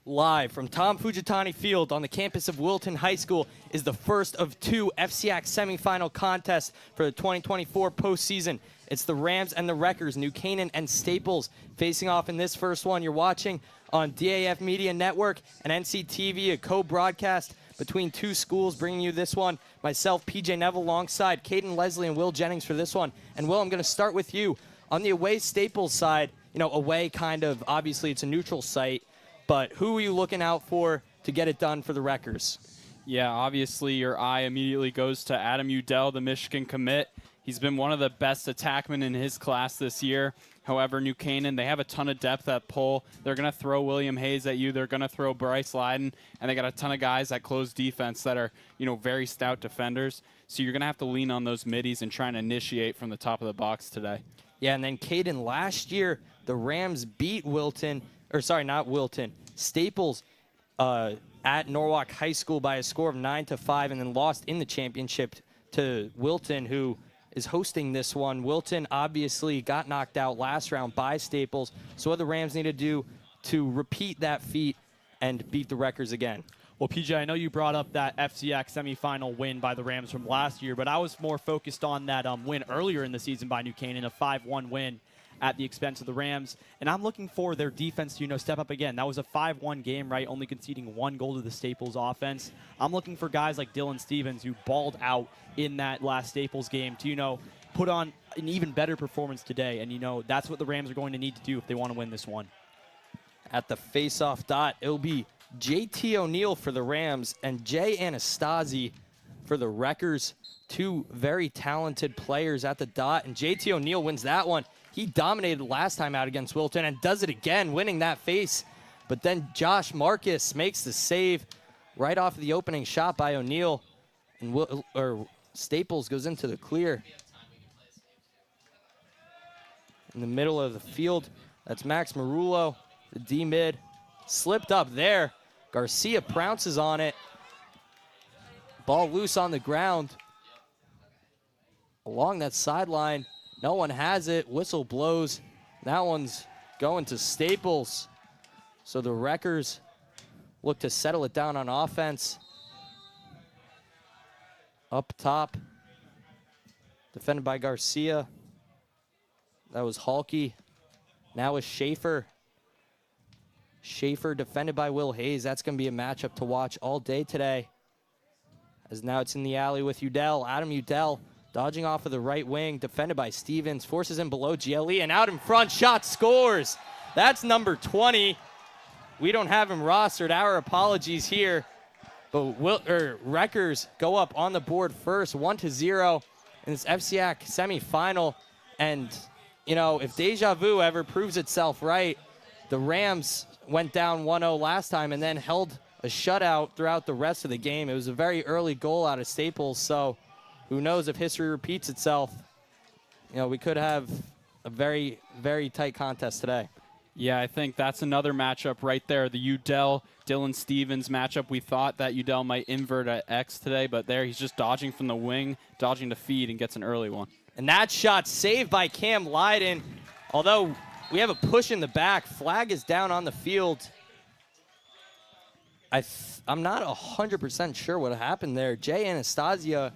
Live from Tom Fujitani Field on the campus of Wilton High School is the first of two FCIAC semifinal contests for the 2024 postseason. It's the Rams and the Wreckers, New Canaan and Staples, facing off in this first one. You're watching on DAF Media Network and NCTV, a co-broadcast between two schools, bringing you this one. Myself, PJ Neville, alongside Caden Leslie and Will Jennings for this one. And Will, I'm going to start with you. On the away Staples side, away kind of, obviously it's a neutral site, but who are you looking out for to get it done for the Wreckers? Yeah, obviously your eye immediately goes to Adam Udell, the Michigan commit. He's been one of the best attackmen in his class this year. However, New Canaan, they have a ton of depth at pull. They're going to throw William Hayes at you. They're going to throw Bryce Lyden, and they got a ton of guys that close defense that are, very stout defenders. So you're going to have to lean on those middies and try and initiate from the top of the box today. Yeah, and then Caden, last year, the Rams beat Staples at Norwalk High School by a score of 9-5, and then lost in the championship to Wilton, who is hosting this one. Wilton obviously got knocked out last round by Staples. So what the Rams need to do to repeat that feat and beat the Wreckers again? Well, PJ, I know you brought up that FCIAC semifinal win by the Rams from last year, but I was more focused on that win earlier in the season by New Canaan, a 5-1 win at the expense of the Rams. And I'm looking for their defense to, step up again. That was a 5-1 game, right? Only conceding one goal to the Staples offense. I'm looking for guys like Dylan Stevens, who balled out in that last Staples game, to, put on an even better performance today. And, that's what the Rams are going to need to do if they want to win this one. At the face-off dot, it'll be JT O'Neill for the Rams and Jay Anastasi for the Wreckers. Two very talented players at the dot, and JT O'Neill wins that one. He dominated last time out against Wilton and does it again, winning that face. But then Josh Marcus makes the save right off of the opening shot by O'Neill, and Staples goes into the clear. In the middle of the field, that's Max Marullo, the D-mid. Slipped up there. Garcia pounces on it. Ball loose on the ground. Along that sideline, no one has it. Whistle blows. That one's going to Staples. So the Wreckers look to settle it down on offense. Up top, defended by Garcia. That was Halke. Now is Schaefer. Schaefer defended by Will Hayes. That's going to be a matchup to watch all day today. As now it's in the alley with Udell. Adam Udell dodging off of the right wing, defended by Stevens, forces him below GLE, and out in front, shot scores. That's number 20. We don't have him rostered. Our apologies here. But Wreckers go up on the board first, 1-0 in this FCIAC semifinal. And, if deja vu ever proves itself right, the Rams went down 1-0 last time and then held a shutout throughout the rest of the game. It was a very early goal out of Staples, so who knows if history repeats itself. We could have a very, very tight contest today. Yeah, I think that's another matchup right there. The Udell-Dylan Stevens matchup. We thought that Udell might invert at X today, but there he's just dodging from the wing, dodging to feed, and gets an early one. And that shot saved by Cam Lyden. Although we have a push in the back, flag is down on the field. I'm not 100% sure what happened there. Jay Anastasia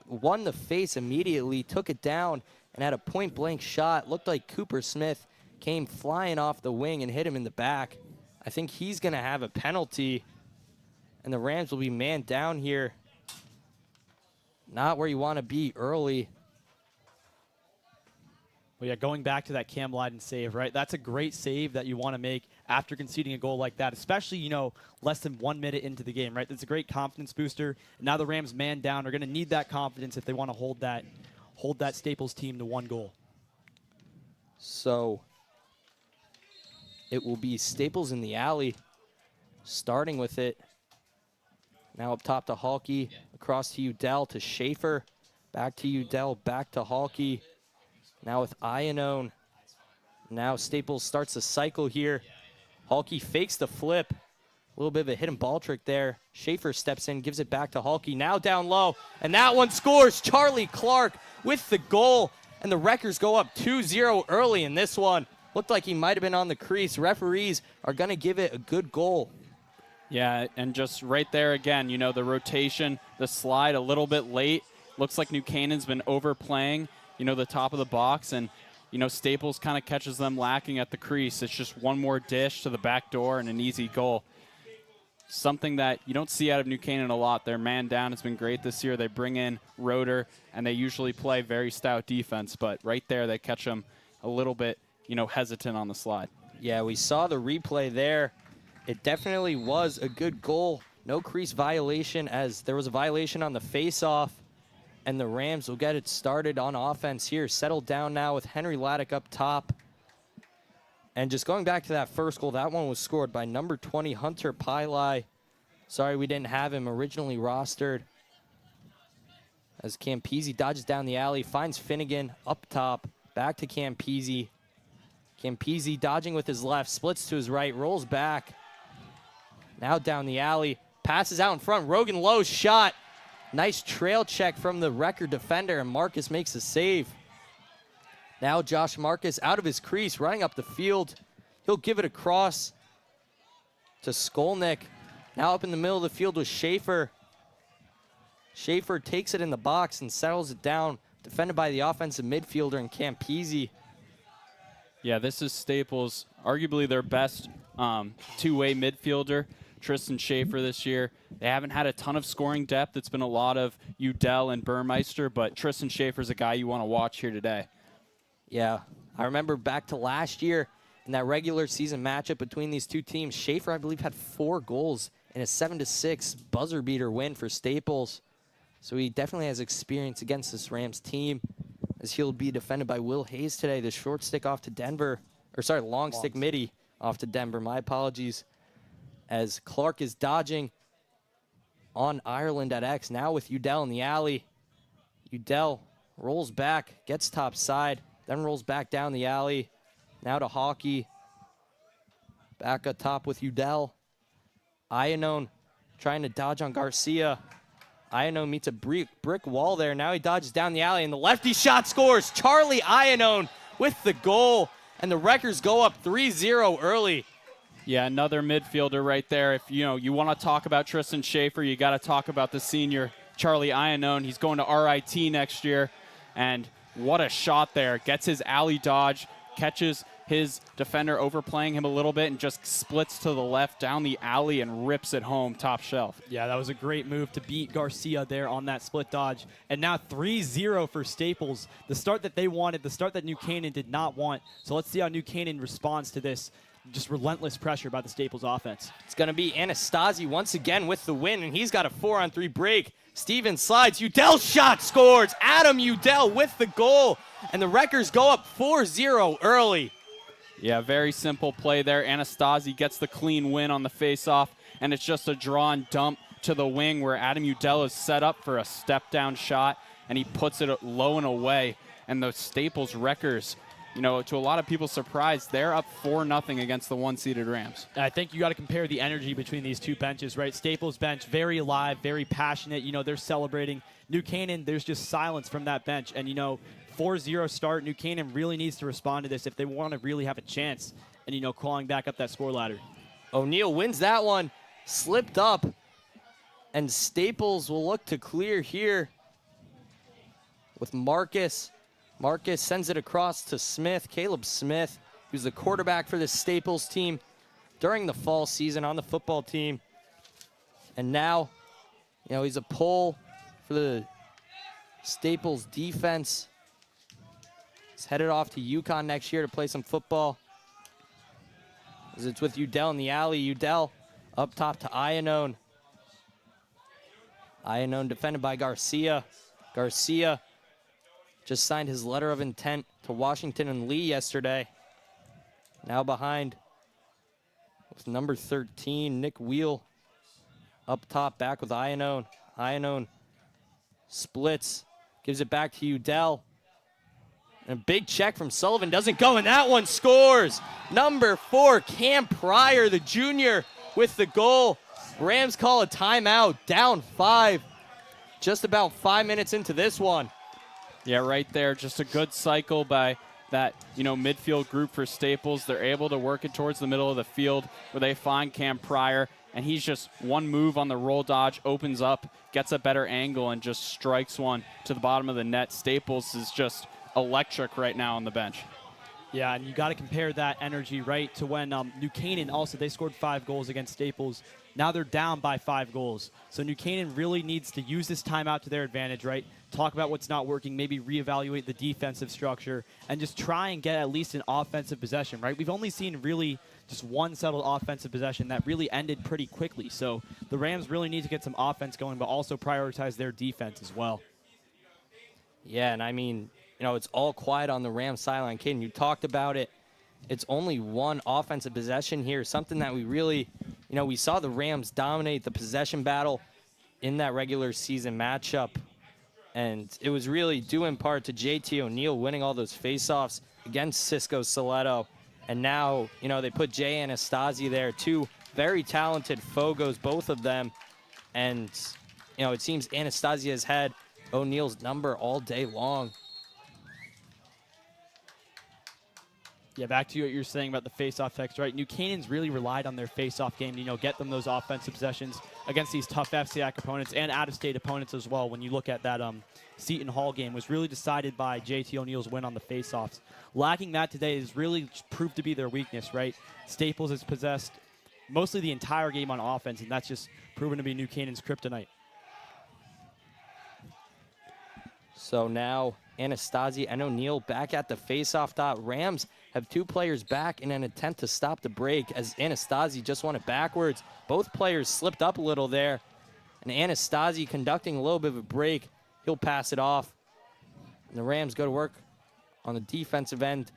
won the face immediately, took it down, and had a point-blank shot. Looked like Cooper Smith came flying off the wing and hit him in the back. I think he's going to have a penalty, and the Rams will be man down here. Not where you want to be early. Well, yeah, going back to that Cam Lyden save, right? That's a great save that you want to make after conceding a goal like that, especially, less than 1 minute into the game, right? That's a great confidence booster. And now the Rams man down are going to need that confidence if they want to hold that Staples team to 1 goal. So it will be Staples in the alley, starting with it. Now up top to Halke, across to Udell, to Schaefer, back to Udell, back to Halke. Now with Iannone. Now Staples starts the cycle here. Halke fakes the flip. A little bit of a hidden ball trick there. Schaefer steps in, gives it back to Halke. Now down low, and that one scores. Charlie Clark with the goal, and the Wreckers go up 2-0 early in this one. Looked like he might have been on the crease. Referees are going to give it a good goal. Yeah, and just right there again, the rotation, the slide a little bit late. Looks like New Canaan's been overplaying, the top of the box, and, Staples kind of catches them lacking at the crease. It's just one more dish to the back door and an easy goal. Something that you don't see out of New Canaan a lot. Their man down has been great this year. They bring in Roeder, and they usually play very stout defense, but right there they catch them a little bit, hesitant on the slide. Yeah, we saw the replay there. It definitely was a good goal. No crease violation, as there was a violation on the face-off, and the Rams will get it started on offense here. Settled down now with Henry Laddick up top. And just going back to that first goal, that one was scored by number 20, Hunter Pili. Sorry we didn't have him originally rostered. As Campese dodges down the alley, finds Finnegan up top, back to Campese. Campese dodging with his left, splits to his right, rolls back. Now down the alley, passes out in front. Rogan Lowe's shot. Nice trail check from the record defender, and Marcus makes a save. Now Josh Marcus out of his crease, running up the field. He'll give it across to Skolnick. Now up in the middle of the field with Schaefer. Schaefer takes it in the box and settles it down, defended by the offensive midfielder in Campese. Yeah, this is Staples, arguably their best two-way midfielder, Tristan Schaefer this year. They haven't had a ton of scoring depth. It's been a lot of Udell and Burmeister, but Tristan Schaefer's a guy you want to watch here today. Yeah, I remember back to last year in that regular season matchup between these two teams. Schaefer, I believe, had 4 goals in a 7-6 buzzer beater win for Staples. So he definitely has experience against this Rams team, as he'll be defended by Will Hayes today. The short stick off to Denver, or sorry, long stick midi off to Denver. My apologies. As Clark is dodging on Ireland at X, now with Udell in the alley. Udell rolls back, gets top side, then rolls back down the alley. Now to Hockey. Back up top with Udell. Iannone trying to dodge on Garcia. Iannone meets a brick wall there. Now he dodges down the alley, and the lefty shot scores. Charlie Iannone with the goal, and the Wreckers go up 3-0 early. Yeah, another midfielder right there. If you want to talk about Tristan Schaefer, you got to talk about the senior Charlie Iannone. He's going to RIT next year, and what a shot there. Gets his alley dodge, catches his defender overplaying him a little bit, and just splits to the left down the alley and rips it home top shelf. Yeah, that was a great move to beat Garcia there on that split dodge. And now 3-0 for Staples. The start that they wanted, the start that New Canaan did not want. So let's see how New Canaan responds to this just relentless pressure by the Staples offense. It's going to be Anastasi once again with the win, and he's got a 4-on-3 break. Steven slides. Udell shot scores. Adam Udell with the goal, and the Wreckers go up 4-0 early. Yeah, very simple play there. Anastasi gets the clean win on the faceoff, and it's just a drawn dump to the wing where Adam Udell is set up for a step-down shot, and he puts it low and away. And the Staples Wreckers, to a lot of people's surprise, they're up 4-0 against the one-seeded Rams. I think you got to compare the energy between these two benches, right? Staples bench, very alive, very passionate. They're celebrating. New Canaan, there's just silence from that bench. And, 4-0 start. New Canaan really needs to respond to this if they want to really have a chance and, clawing back up that score ladder. O'Neal wins that one, slipped up, and Staples will look to clear here with Marcus. Marcus sends it across to Smith, Caleb Smith, who's the quarterback for the Staples team during the fall season on the football team. And now, he's a pull for the Staples defense. He's headed off to UConn next year to play some football. As it's with Udell in the alley. Udell up top to Iannone. Iannone defended by Garcia. Garcia just signed his letter of intent to Washington and Lee yesterday. Now behind with number 13, Nick Wheel. Up top, back with Iannone. Iannone splits, gives it back to Udell. And a big check from Sullivan doesn't go, and that one scores. Number 4, Cam Pryor, the junior, with the goal. Rams call a timeout, down 5. Just about 5 minutes into this one. Yeah, right there. Just a good cycle by that, midfield group for Staples. They're able to work it towards the middle of the field where they find Cam Pryor, and he's just one move on the roll dodge, opens up, gets a better angle, and just strikes one to the bottom of the net. Staples is just electric right now on the bench. Yeah, and you got to compare that energy, right, to when New Canaan also, they scored 5 goals against Staples. Now they're down by 5 goals. So New Canaan really needs to use this timeout to their advantage, right? Talk about what's not working, maybe reevaluate the defensive structure, and just try and get at least an offensive possession, right? We've only seen really just one settled offensive possession that really ended pretty quickly. So the Rams really need to get some offense going, but also prioritize their defense as well. Yeah, and I mean, it's all quiet on the Rams sideline. Caden, you talked about it. It's only one offensive possession here, something that we really, we saw the Rams dominate the possession battle in that regular season matchup. And it was really due in part to JT O'Neill winning all those faceoffs against Cisco Soleto. And now, they put Jay Anastasi there, 2 very talented Fogos, both of them. And, it seems Anastasi has had O'Neill's number all day long. Yeah, back to what you're saying about the face-off text, right? New Canaan's really relied on their face-off game to, get them those offensive possessions against these tough FCIAC opponents and out-of-state opponents as well. When you look at that Seton Hall game, was really decided by JT O'Neill's win on the face-offs. Lacking that today has really proved to be their weakness, right? Staples has possessed mostly the entire game on offense, and that's just proven to be New Canaan's kryptonite. So now Anastasi and O'Neill back at the face-off dot. Rams have 2 players back in an attempt to stop the break as Anastasi just won it backwards. Both players slipped up a little there. And Anastasi conducting a little bit of a break. He'll pass it off. And the Rams go to work on the defensive end,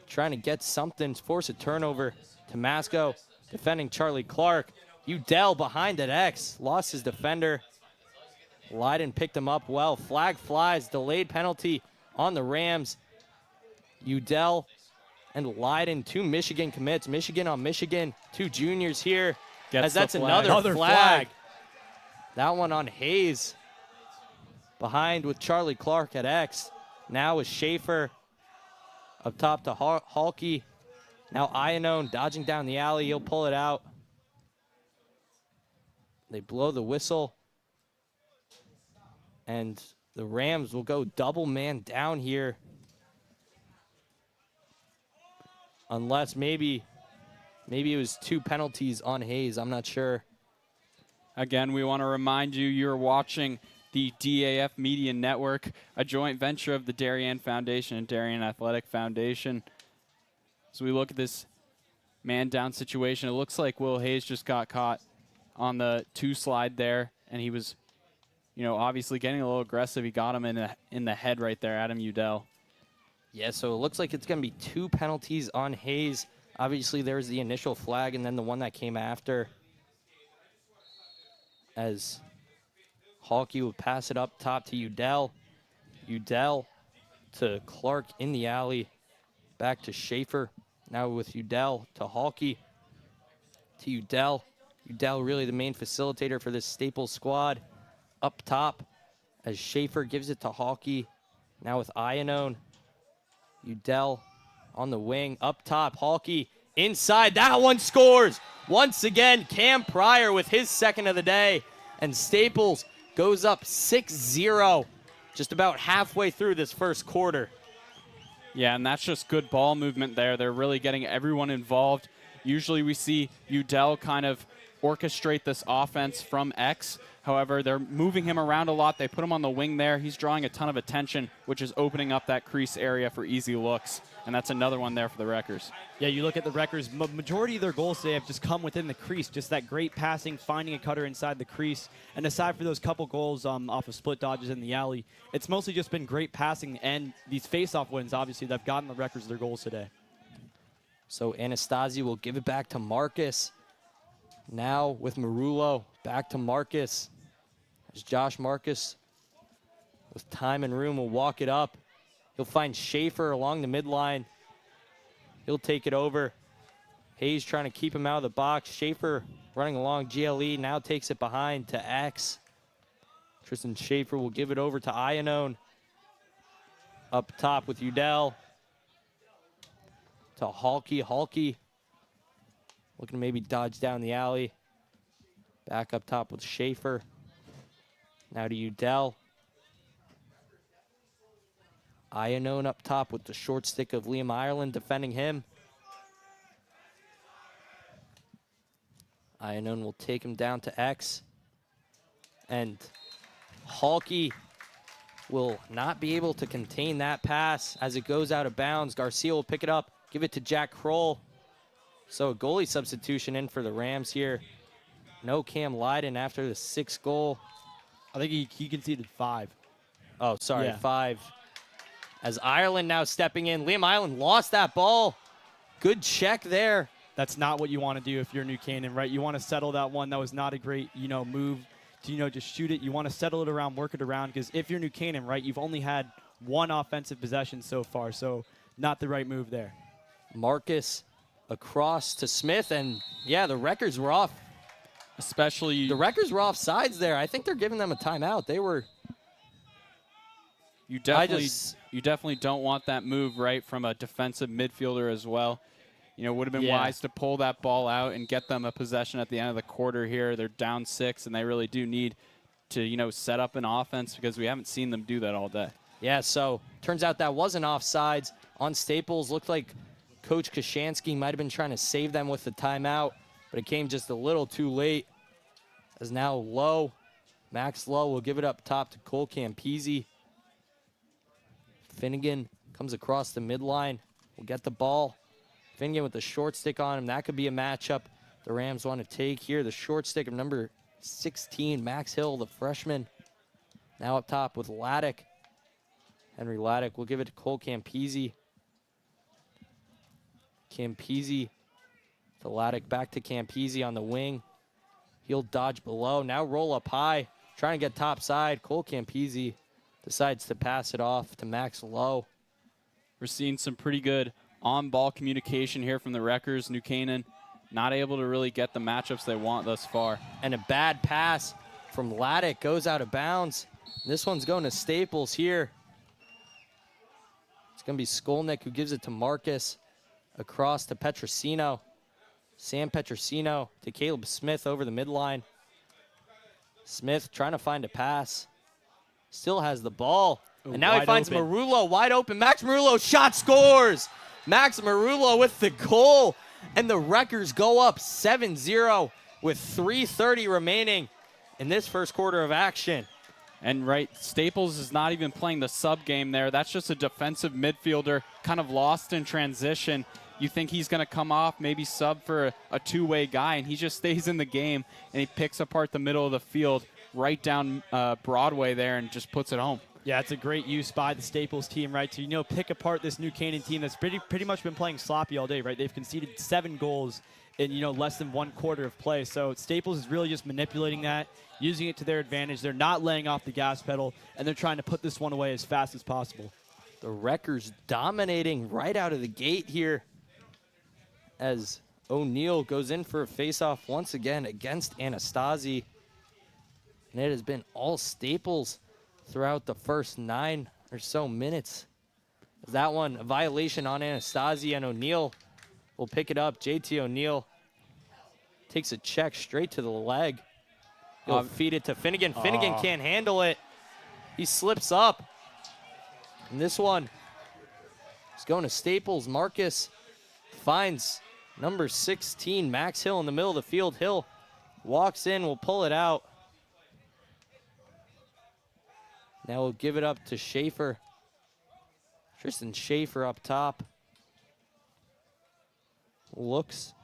trying to get something, force a turnover. Tomasco defending Charlie Clark. Udell behind at X, lost his defender. Leiden picked him up well. Flag flies, delayed penalty on the Rams. Udell and Leiden, 2 Michigan commits. Michigan on Michigan, 2 juniors here. As that's another flag. That one on Hayes. Behind with Charlie Clark at X. Now is Schaefer. Up top to Halke. Now Iannone dodging down the alley. He'll pull it out. They blow the whistle. And the Rams will go double man down here. Unless maybe it was 2 penalties on Hayes. I'm not sure. Again, we want to remind you, you're watching the DAF Media Network, a joint venture of the Darien Foundation and Darien Athletic Foundation. So we look at this man-down situation. It looks like Will Hayes just got caught on the 2 slide there, and he was, obviously getting a little aggressive. He got him in the head right there, Adam Udell. Yeah, so it looks like it's going to be 2 penalties on Hayes. Obviously, there was the initial flag and then the one that came after. As Halke would pass it up top to Udell. Udell to Clark in the alley. Back to Schaefer. Now with Udell to Halke. To Udell. Udell really the main facilitator for this Staples squad. Up top as Schaefer gives it to Halke. Now with Iannone. Udell on the wing. Up top, Halke inside. That one scores. Once again, Cam Pryor with his 2nd of the day. And Staples goes up 6-0 just about halfway through this first quarter. Yeah, and that's just good ball movement there. They're really getting everyone involved. Usually we see Udell kind of orchestrate this offense from X. However, they're moving him around a lot. They put him on the wing there. He's drawing a ton of attention, which is opening up that crease area for easy looks. And that's another one there for the Wreckers. Yeah, you look at the Wreckers, majority of their goals today have just come within the crease. Just that great passing, finding a cutter inside the crease. And aside for those couple goals off of split dodges in the alley, it's mostly just been great passing and these face-off wins, obviously, that have gotten the Wreckers their goals today. So Anastasi will give it back to Marcus. Now with Marullo, back to Marcus. As Josh Marcus, with time and room, will walk it up. He'll find Schaefer along the midline. He'll take it over. Hayes trying to keep him out of the box. Schaefer running along GLE, now takes it behind to X. Tristan Schaefer will give it over to Iannone. Up top with Udell. to Halkey. Halkey looking to maybe dodge down the alley. Back up top with Schaefer. Now to Udell. Iannone up top with the short stick of Liam Ireland defending him. Iannone will take him down to X. And Halkey will not be able to contain that pass as it goes out of bounds. Garcia will pick it up, give it to Jack Kroll. So a goalie substitution in for the Rams here. No Cam Lydon after the 6th goal. I think he conceded 5. Oh, sorry, Yeah. 5. As Ireland now stepping in. Liam Ireland lost that ball. Good check there. That's not what you want to do if you're New Canaan, right? You want to settle that one. That was not a great, move to, just shoot it. You want to settle it around, work it around, because if you're New Canaan, right, you've only had 1 offensive possession so far, so not the right move there. Marcus across to Smith, and yeah, the Wreckers were off. Especially The Wreckers were off sides there. I think they're giving them a timeout. They were. you definitely don't want that move, right, from a defensive midfielder as well. Would have been wise to pull that ball out and get them a possession at the end of the quarter here. They're down 6, and they really do need to, set up an offense because we haven't seen them do that all day. Yeah, so turns out that wasn't offsides on Staples. Looked like Coach Kashansky might have been trying to save them with the timeout, but it came just a little too late. As now Max Lowe will give it up top to Cole Campese. Finnegan comes across the midline. Will get the ball. Finnegan with the short stick on him. That could be a matchup the Rams want to take here. The short stick of number 16, Max Hill, the freshman. Now up top with Laddick. Henry Laddick will give it to Cole Campese. Campese to Laddick, back to Campese on the wing. He'll dodge below. Now roll up high. Trying to get top side. Cole Campese decides to pass it off to Max Lowe. We're seeing some pretty good on-ball communication here from the Wreckers. New Canaan not able to really get the matchups they want thus far. And a bad pass from Laddick goes out of bounds. This one's going to Staples here. It's going to be Skolnick who gives it to Marcus. Across to Petrosino. Sam Petrosino to Caleb Smith over the midline. Smith trying to find a pass. Still has the ball. Ooh, and now he finds open. Marullo wide open. Max Marullo shot scores. Max Marullo with the goal. And the Wreckers go up 7-0 with 3:30 remaining in this first quarter of action. And Staples is not even playing the sub game there. That's just a defensive midfielder kind of lost in transition. You think he's going to come off, maybe sub for a two-way guy, and he just stays in the game, and he picks apart the middle of the field right down Broadway there and just puts it home. Yeah, it's a great use by the Staples team, right, to, pick apart this New Canaan team that's pretty much been playing sloppy all day, right? They've conceded 7 goals in, less than 1 quarter of play. So Staples is really just manipulating that, using it to their advantage. They're not laying off the gas pedal, and they're trying to put this one away as fast as possible. The Wreckers dominating right out of the gate here as O'Neal goes in for a faceoff once again against Anastasi. And it has been all Staples throughout the first 9 or so minutes. That one, a violation on Anastasi, and O'Neal will pick it up. JT O'Neal takes a check straight to the leg. He'll feed it to Finnegan. Finnegan can't handle it. He slips up. And this one is going to Staples. Marcus finds number 16, Max Hill, in the middle of the field. Hill walks in, will pull it out. Now we'll give it up to Schaefer. Tristan Schaefer up top. Looks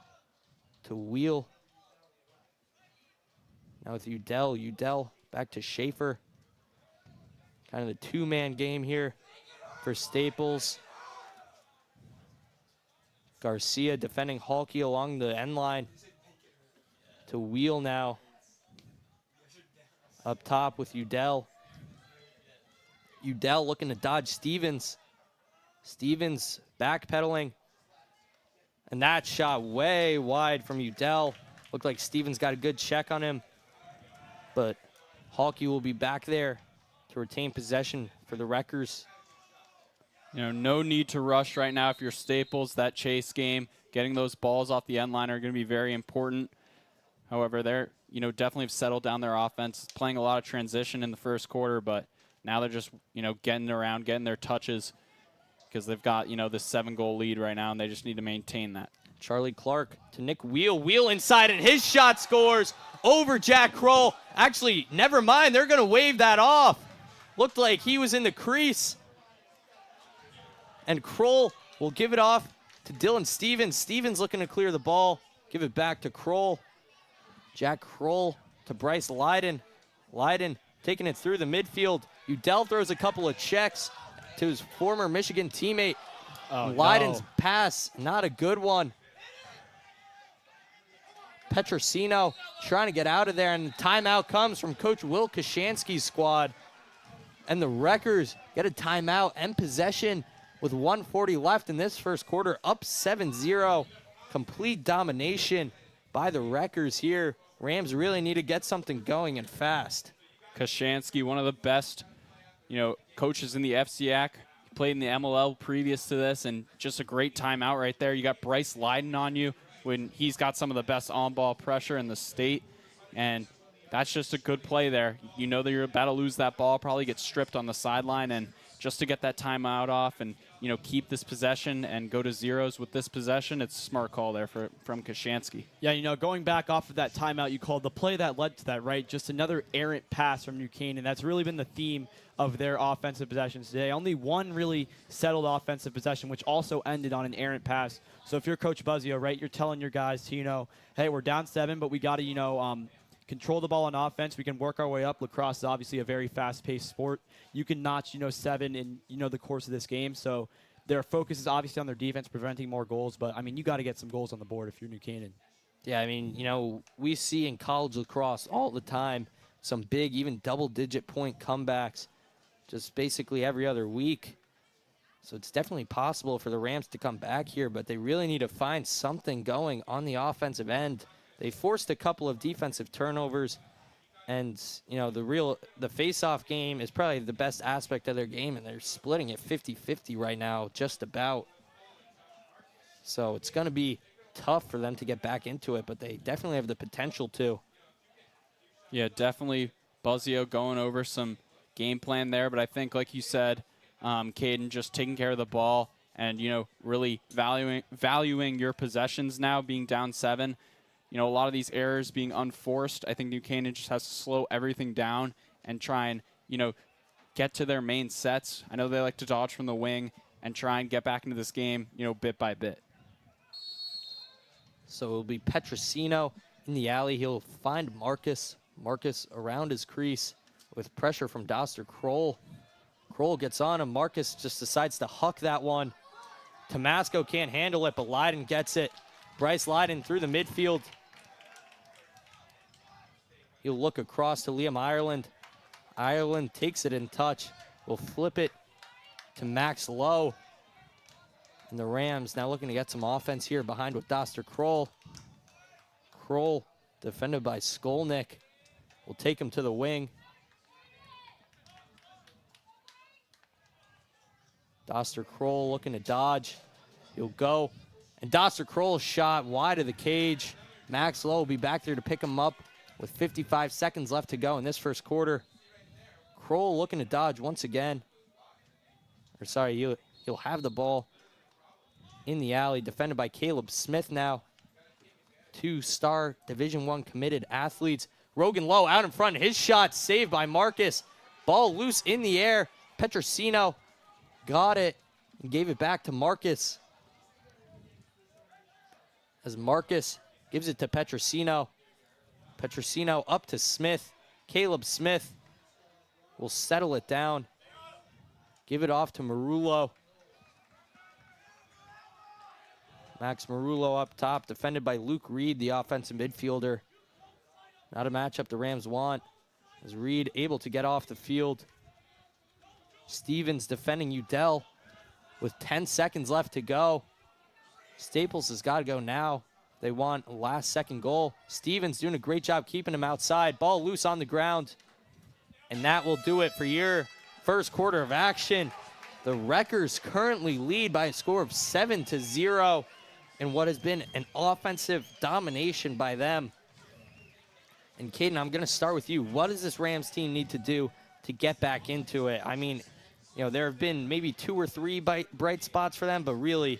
to Wheel. Now with Udell. Udell back to Schaefer. Kind of the 2-man game here for Staples. Garcia defending Halkey along the end line. To Wheel now. Up top with Udell. Udell looking to dodge Stevens. Stevens backpedaling. And that shot way wide from Udell. Looked like Stevens got a good check on him. But Halkey will be back there to retain possession for the Wreckers. You know, no need to rush right now if you're Staples. That chase game, getting those balls off the end line are going to be very important. However, they're, you know, definitely have settled down their offense, playing a lot of transition in the first quarter, but now they're just, you know, getting around, getting their touches because they've got, you know, this 7-goal lead right now, and they just need to maintain that. Charlie Clark to Nick Wheel. Wheel inside, and his shot scores over Jack Kroll. Actually, never mind. They're going to wave that off. Looked like he was in the crease. And Kroll will give it off to Dylan Stevens. Stevens looking to clear the ball. Give it back to Kroll. Jack Kroll to Bryce Leiden. Leiden taking it through the midfield. Udell throws a couple of checks to his former Michigan teammate. Leiden's pass, not a good one. Petrosino trying to get out of there, and the timeout comes from Coach Will Kashansky's squad. And the Wreckers get a timeout and possession with 1:40 left in this first quarter, up 7-0. Complete domination by the Wreckers here. Rams really need to get something going and fast. Kashansky, one of the best, you know, coaches in the FCIAC. He played in the MLL previous to this, and just a great timeout right there. You got Bryce Leiden on you when he's got some of the best on-ball pressure in the state, and that's just a good play there. You know that you're about to lose that ball, probably get stripped on the sideline, and just to get that timeout off and, you know, keep this possession and go to zeros with this possession, it's a smart call there from Kashansky. Yeah, you know, going back off of that timeout, you called the play that led to that, right? Just another errant pass from New Canaan. That's really been the theme of their offensive possessions today. Only one really settled offensive possession, which also ended on an errant pass. So if you're Coach Buzzio, right, you're telling your guys to, you know, hey, we're down 7, but we got to, you know, control the ball on offense. We can work our way up. Lacrosse is obviously a very fast-paced sport. You can notch, you know, 7 in, you know, the course of this game. So their focus is obviously on their defense, preventing more goals. But, I mean, you got to get some goals on the board if you're New Canaan. Yeah, I mean, you know, we see in college lacrosse all the time some big, even double-digit point comebacks just basically every other week. So it's definitely possible for the Rams to come back here, but they really need to find something going on the offensive end. They forced a couple of defensive turnovers, and, you know, the face-off game is probably the best aspect of their game, and they're splitting it 50-50 right now, just about. So it's going to be tough for them to get back into it, but they definitely have the potential to. Yeah, definitely Buzzio going over some game plan there, but I think, like you said, Caden, just taking care of the ball and, you know, really valuing your possessions now, being down 7. You know, a lot of these errors being unforced. I think New Canaan just has to slow everything down and try and, you know, get to their main sets. I know they like to dodge from the wing and try and get back into this game, you know, bit by bit. So it'll be Petrosino in the alley. He'll find Marcus. Marcus around his crease with pressure from Doster Kroll. Kroll gets on him. Marcus just decides to huck that one. Tomasco can't handle it, but Leiden gets it. Bryce Leiden through the midfield. He'll look across to Liam Ireland. Ireland takes it in touch. Will flip it to Max Lowe. And the Rams now looking to get some offense here behind with Doster Kroll. Kroll, defended by Skolnick, will take him to the wing. Doster Kroll looking to dodge. He'll go. And Doster Kroll's shot wide of the cage. Max Lowe will be back there to pick him up with 55 seconds left to go in this first quarter. Kroll looking to dodge once again. Or sorry, he'll have the ball in the alley, defended by Caleb Smith now. 2-star Division I committed athletes. Rogan Lowe out in front. His shot saved by Marcus. Ball loose in the air. Petrosino got it and gave it back to Marcus. As Marcus gives it to Petrosino. Petrosino up to Smith. Caleb Smith will settle it down. Give it off to Marullo. Max Marullo up top, defended by Luke Reed, the offensive midfielder. Not a matchup the Rams want. As Reed able to get off the field. Stevens defending Udell with 10 seconds left to go. Staples has got to go now. They want a last-second goal. Stevens doing a great job keeping him outside. Ball loose on the ground. And that will do it for your first quarter of action. The Wreckers currently lead by a score of 7-0 in what has been an offensive domination by them. And Caden, I'm going to start with you. What does this Rams team need to do to get back into it? I mean, you know, there have been maybe 2 or 3 bright spots for them, but really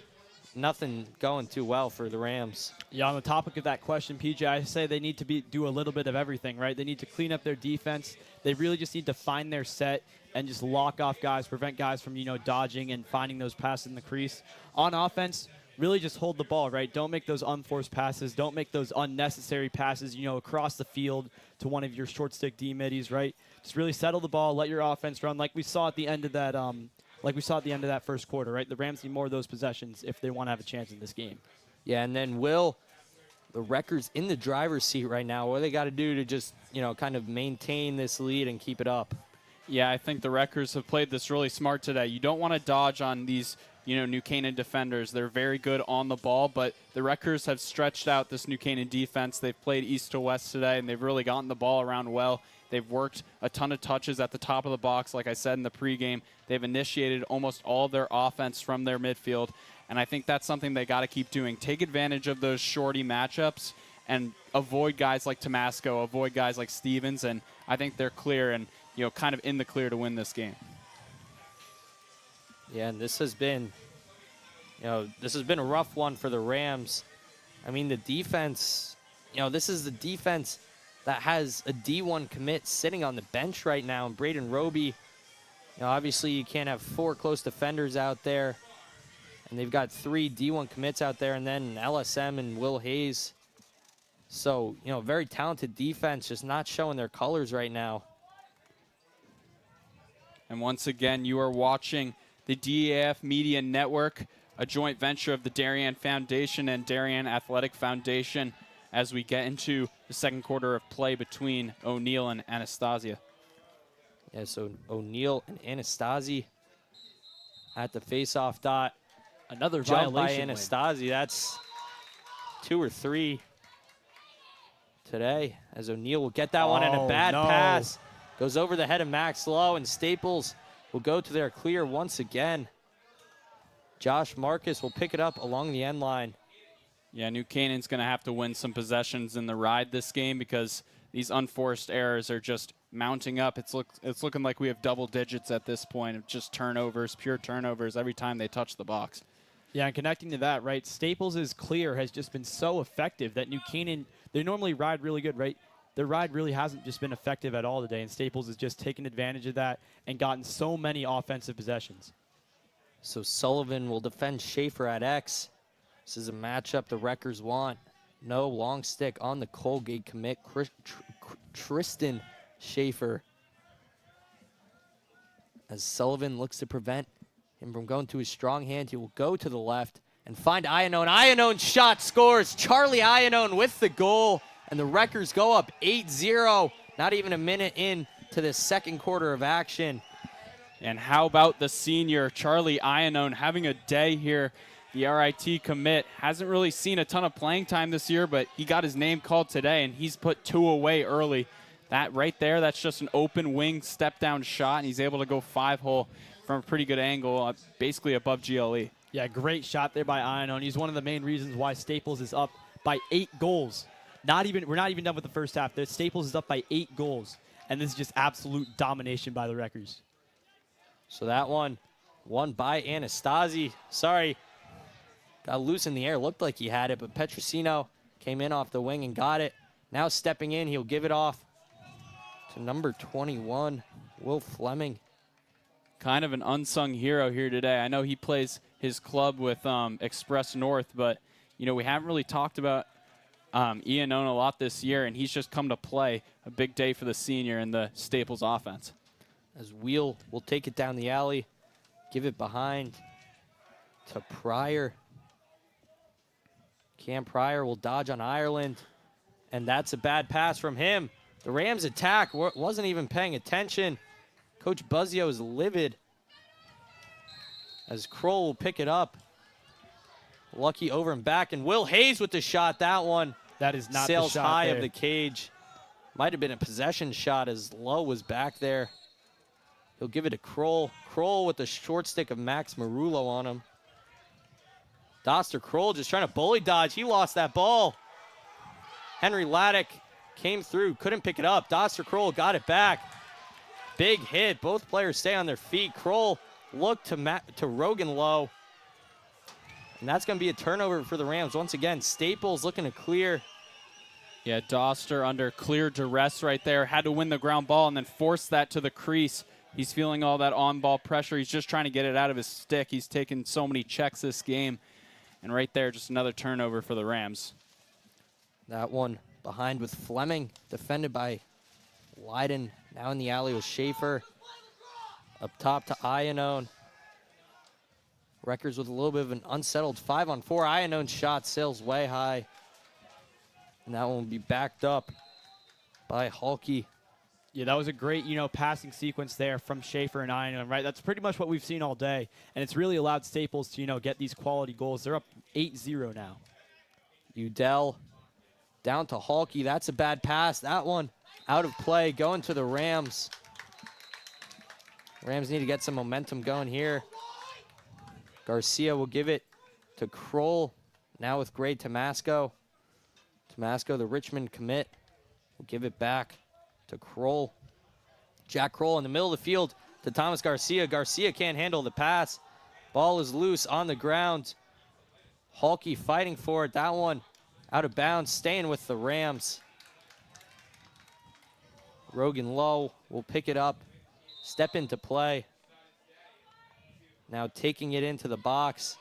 nothing going too well for the Rams. Yeah, on the topic of that question, PJ, I say they need to do a little bit of everything, right? They need to clean up their defense. They really just need to find their set and just lock off guys, prevent guys from, you know, dodging and finding those passes in the crease. On offense, really just hold the ball, right? Don't make those unforced passes. Don't make those unnecessary passes, you know, across the field to one of your short stick D middies, right? Just really settle the ball, let your offense run like we saw at the end of that first quarter, right? The Rams need more of those possessions if they want to have a chance in this game. Yeah, and then the Wreckers in the driver's seat right now. What do they got to do to just, you know, kind of maintain this lead and keep it up? Yeah, I think the Wreckers have played this really smart today. You don't want to dodge on these, you know, New Canaan defenders. They're very good on the ball, but the Wreckers have stretched out this New Canaan defense. They've played east to west today, and they've really gotten the ball around well. They've worked a ton of touches at the top of the box, like I said in the pregame. They've initiated almost all of their offense from their midfield, and I think that's something they got to keep doing. Take advantage of those shorty matchups and avoid guys like Tomasco, avoid guys like Stevens, and I think they're clear and, you know, kind of in the clear to win this game. Yeah, and this has been a rough one for the Rams. I mean, the defense, you know, this is the defense that has a D1 commit sitting on the bench right now, and Braden Roby. You know, obviously you can't have 4 close defenders out there, and they've got 3 D1 commits out there, and then LSM and Will Hayes. So, you know, very talented defense, just not showing their colors right now. And once again, you are watching the DAF Media Network, a joint venture of the Darien Foundation and Darien Athletic Foundation, as we get into the second quarter of play between O'Neill and Anastasia. Yeah, so O'Neill and Anastasia at the face-off dot. Another Jump by violation Anastasia. That's 2 or 3 today, as O'Neill will get that one, and a bad pass. Goes over the head of Max Lowe, and Staples will go to their clear once again. Josh Marcus will pick it up along the end line. Yeah, New Canaan's going to have to win some possessions in the ride this game because these unforced errors are just mounting up. It's looking like we have double digits at this point of just turnovers, pure turnovers every time they touch the box. Yeah, and connecting to that, right, Staples' clear has just been so effective that New Canaan, they normally ride really good, right? Their ride really hasn't just been effective at all today, and Staples has just taken advantage of that and gotten so many offensive possessions. So Sullivan will defend Schaefer at X. This is a matchup the Wreckers want. No long stick on the Colgate commit. Tristan Schaefer. As Sullivan looks to prevent him from going to his strong hand, he will go to the left and find Iannone. Iannone's shot scores. Charlie Iannone with the goal. And the Wreckers go up 8-0. Not even a minute in to the second quarter of action. And how about the senior, Charlie Iannone, having a day here. The RIT commit hasn't really seen a ton of playing time this year, but he got his name called today, and he's put 2 away early. That right there, that's just an open wing step-down shot, and he's able to go 5-hole from a pretty good angle, basically above GLE. Yeah, great shot there by Iannone. He's one of the main reasons why Staples is up by 8 goals. We're not even done with the first half. The Staples is up by 8 goals, and this is just absolute domination by the Wreckers. So that one won by Anastasia. Sorry, got loose in the air. Looked like he had it, but Petrosino came in off the wing and got it. Now stepping in, he'll give it off to number 21, Will Fleming. Kind of an unsung hero here today. I know he plays his club with Express North, but, you know, we haven't really talked about Iannone a lot this year, and he's just come to play. A big day for the senior in the Staples offense. As Wheel will take it down the alley, give it behind to Pryor. Cam Pryor will dodge on Ireland, and that's a bad pass from him. The Rams attack wasn't even paying attention. Coach Buzzio is livid as Kroll will pick it up. Lucky over and back, and Will Hayes with the shot. That one That is not sails the shot high there. of the cage. Might have been a possession shot as Lowe was back there. He'll give it to Kroll. Kroll with the short stick of Max Marullo on him. Doster Kroll just trying to bully dodge. He lost that ball. Henry Laddick came through, couldn't pick it up. Doster Kroll got it back. Big hit. Both players stay on their feet. Kroll looked to Rogan Lowe. And that's going to be a turnover for the Rams. Once again, Staples looking to clear. Yeah, Doster under clear duress right there. Had to win the ground ball and then force that to the crease. He's feeling all that on-ball pressure. He's just trying to get it out of his stick. He's taken so many checks this game. And right there, just another turnover for the Rams. That one behind with Fleming, defended by Leiden. Now in the alley with Schaefer. Up top to Iannone. Records with a little bit of an unsettled 5-on-4. Iannone's shot sails way high. And that one will be backed up by Halke. Yeah, that was a great, passing sequence there from Schaefer and Iannone, right? That's pretty much what we've seen all day. And it's really allowed Staples to, get these quality goals. They're up 8-0 now. Udell down to Halke. That's a bad pass. That one out of play, going to the Rams. Rams need to get some momentum going here. Garcia will give it to Kroll. Now with Gray Tomasco. Tomasco, the Richmond commit, will give it back to Kroll. Jack Kroll in the middle of the field to Thomas Garcia. Garcia can't handle the pass. Ball is loose on the ground. Halke fighting for it. That one out of bounds, staying with the Rams. Rogan Lowe will pick it up, step into play. Now taking it into the box.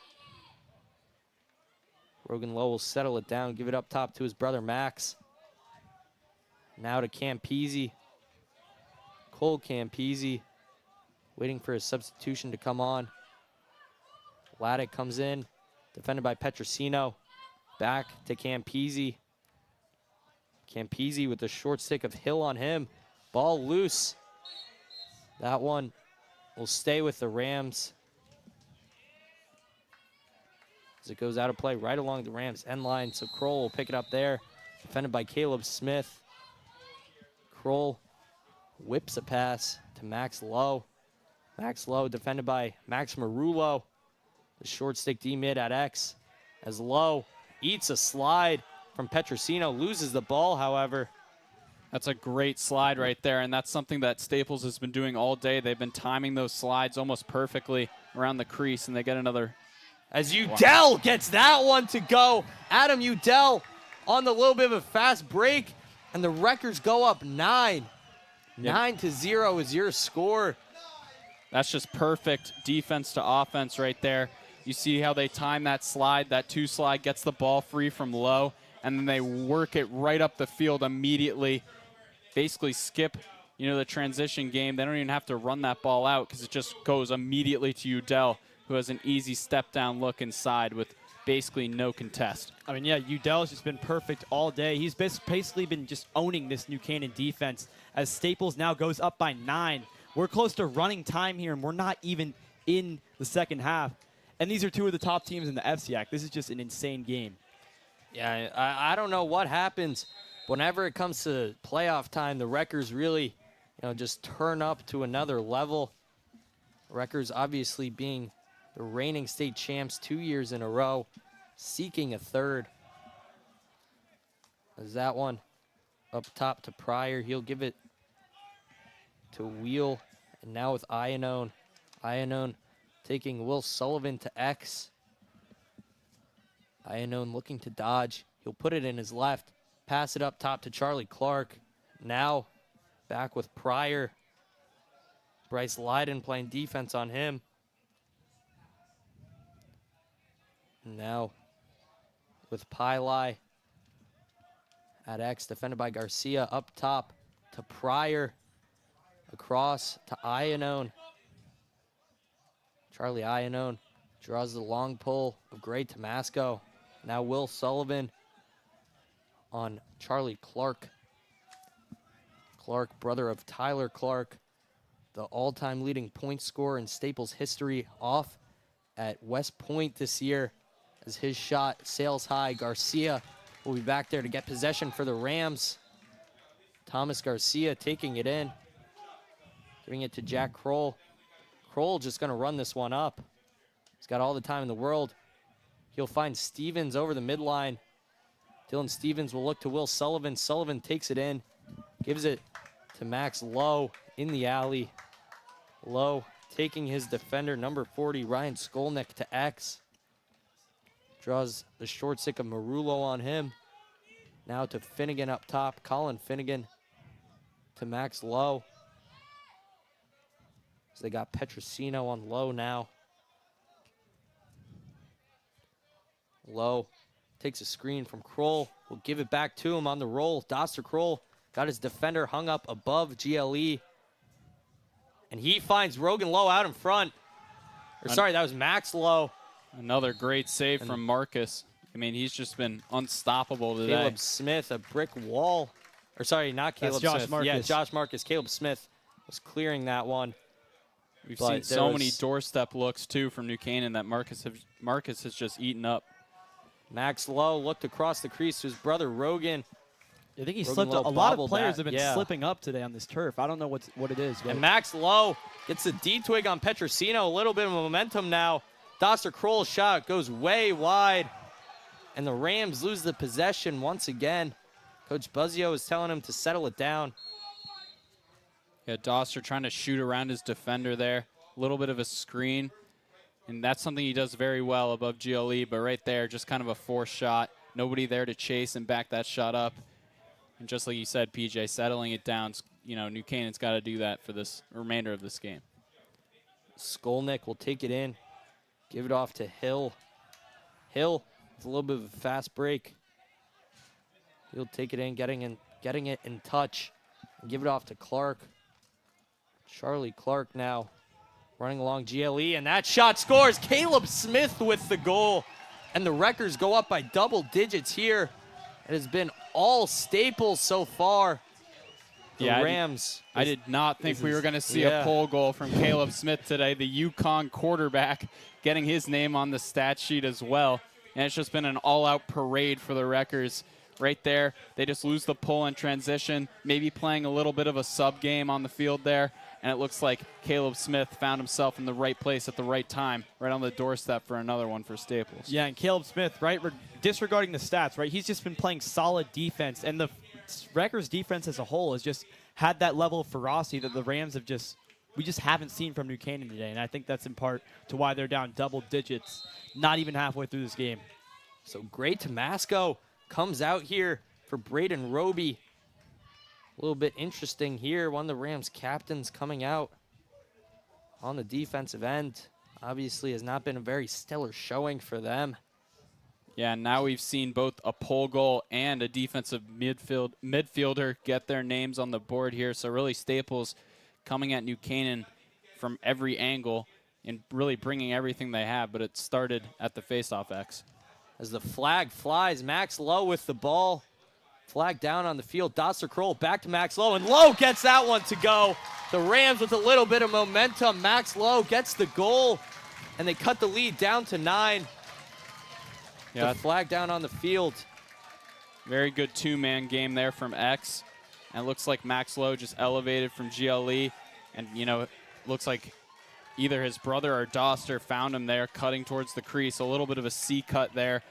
Rogan Lowe will settle it down, give it up top to his brother Max. Now to Campese. Cole Campese waiting for his substitution to come on. Laddick comes in, defended by Petrosino. Back to Campese. Campese with the short stick of Hill on him. Ball loose. That one will stay with the Rams. As it goes out of play right along the Rams end line. So Kroll will pick it up there. Defended by Caleb Smith. Kroll whips a pass to Max Lowe. Max Lowe defended by Max Marullo. The short stick D-mid at X. As Lowe eats a slide from Petrosino. Loses the ball, however. That's a great slide right there, and that's something that Staples has been doing all day. They've been timing those slides almost perfectly around the crease, and they get another. As Udell gets that one to go. Adam Udell on the little bit of a fast break, and the records go up 9. Yep. 9-0 is your score. That's just perfect defense to offense right there. You see how they time that slide, that 2 slide gets the ball free from Lowe, and then they work it right up the field immediately. Basically skip, the transition game. They don't even have to run that ball out because it just goes immediately to Udell, who has an easy step down look inside with basically no contest. I mean, yeah, Udell's just been perfect all day. He's basically been just owning this New Canaan defense as Staples now goes up by 9. We're close to running time here, and we're not even in the second half. And these are 2 of the top teams in the FCIAC. This is just an insane game. Yeah, I don't know what happens. Whenever it comes to playoff time, the Wreckers really, just turn up to another level. Wreckers obviously being the reigning state champs 2 years in a row, seeking a third. As that one up top to Pryor, he'll give it to Wheel, and now with Iannone. Iannone taking Will Sullivan to X. Iannone looking to dodge. He'll put it in his left. Pass it up top to Charlie Clark. Now back with Pryor. Bryce Leiden playing defense on him. And now with Pili at X, defended by Garcia. Up top to Pryor. Across to Iannone. Charlie Iannone draws the long pull of Gray Tomasco. Now Will Sullivan on Charlie Clark. Clark, brother of Tyler Clark, the all-time leading point scorer in Staples history, off at West Point this year as his shot sails high. Garcia will be back there to get possession for the Rams. Thomas Garcia taking it in. Giving it to Jack Kroll. Kroll just going to run this one up. He's got all the time in the world. He'll find Stevens over the midline. Dylan Stevens will look to Will Sullivan. Sullivan takes it in. Gives it to Max Lowe in the alley. Lowe taking his defender, number 40, Ryan Skolnick, to X. Draws the short stick of Marullo on him. Now to Finnegan up top. Colin Finnegan to Max Lowe. So they got Petrosino on Lowe now. Lowe takes a screen from Kroll. Will give it back to him on the roll. Doster Kroll got his defender hung up above GLE. And he finds Rogan Lowe out in front. Or sorry, that was Max Lowe. Another great save from Marcus. I mean, he's just been unstoppable today. Caleb Smith, a brick wall. Or sorry, not Caleb Josh Smith. Marcus. Yeah, Josh Marcus. Caleb Smith was clearing that one. We've But seen so there many was- doorstep looks, too, from New Canaan that Marcus has just eaten up. Max Lowe looked across the crease to his brother Rogan. I think he Rogan slipped. A Lowe lot of bobbled players that, have been yeah. slipping up today on this turf. I don't know what it is. But And Max Lowe gets the D-twig on Petrosino. A little bit of momentum now. Doster Kroll's shot goes way wide. And the Rams lose the possession once again. Coach Buzzio is telling him to settle it down. Yeah, Doster trying to shoot around his defender there. A little bit of a screen. And that's something he does very well above GLE. But right there, just kind of a forced shot. Nobody there to chase and back that shot up. And just like you said, PJ, settling it down. You know, New Canaan's got to do that for this remainder of this game. Skolnick will take it in. Give it off to Hill. Hill with a little bit of a fast break. He'll take it in, getting it in touch. And give it off to Clark. Charlie Clark now running along GLE, and that shot scores. Caleb Smith with the goal. And the Wreckers go up by double digits here. It has been all Staples so far. The Yeah, Rams. I did not think we were going to see yeah. a pole goal from Caleb Smith today, the UConn quarterback, getting his name on the stat sheet as well. And it's just been an all-out parade for the Wreckers. Right there, they just lose the pull in transition, maybe playing a little bit of a sub game on the field there. And it looks like Caleb Smith found himself in the right place at the right time, right on the doorstep for another one for Staples. yeah, and Caleb Smith, right, disregarding the stats, right, he's just been playing solid defense. And the Wreckers defense as a whole has just had that level of ferocity that the Rams have we just haven't seen from New Canaan today. And I think that's in part to why they're down double digits, not even halfway through this game. So great Tomasco comes out here for Braden Roby. A little bit interesting here. One of the Rams captains coming out on the defensive end. Obviously has not been a very stellar showing for them. Yeah, now we've seen both a pole goal and a defensive midfielder get their names on the board here. So really Staples coming at New Canaan from every angle and really bringing everything they have. But it started at the faceoff X. As the flag flies, Max Lowe with the ball. Flag down on the field. Doster Kroll back to Max Lowe, and Lowe gets that one to go. The Rams with a little bit of momentum. Max Lowe gets the goal, and they cut the lead down to 9. Yeah, The flag down on the field. very good two-man game there from X. And it looks like Max Lowe just elevated from GLE. And, you know, it looks like either his brother or Doster found him there cutting towards the crease. A little bit of a C cut there.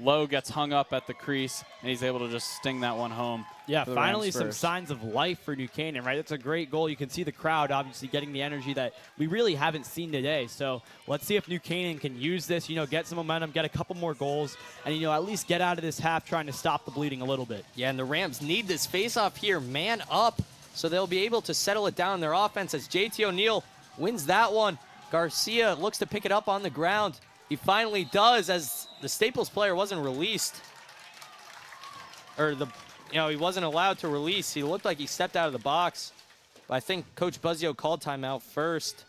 Lowe gets hung up at the crease, and he's able to just sting that one home. Yeah, for the finally Rams some first. signs of life for New Canaan, right? That's a great goal. You can see the crowd obviously getting the energy that we really haven't seen today. So let's see if New Canaan can use this, get some momentum, get a couple more goals, and, at least get out of this half trying to stop the bleeding a little bit. Yeah, and the Rams need this faceoff here, man up, so they'll be able to settle it down in their offense as JT O'Neill wins that one. Garcia looks to pick it up on the ground. He finally does, as the Staples player wasn't released. Or he wasn't allowed to release. He looked like he stepped out of the box. But I think Coach Buzzio called timeout first.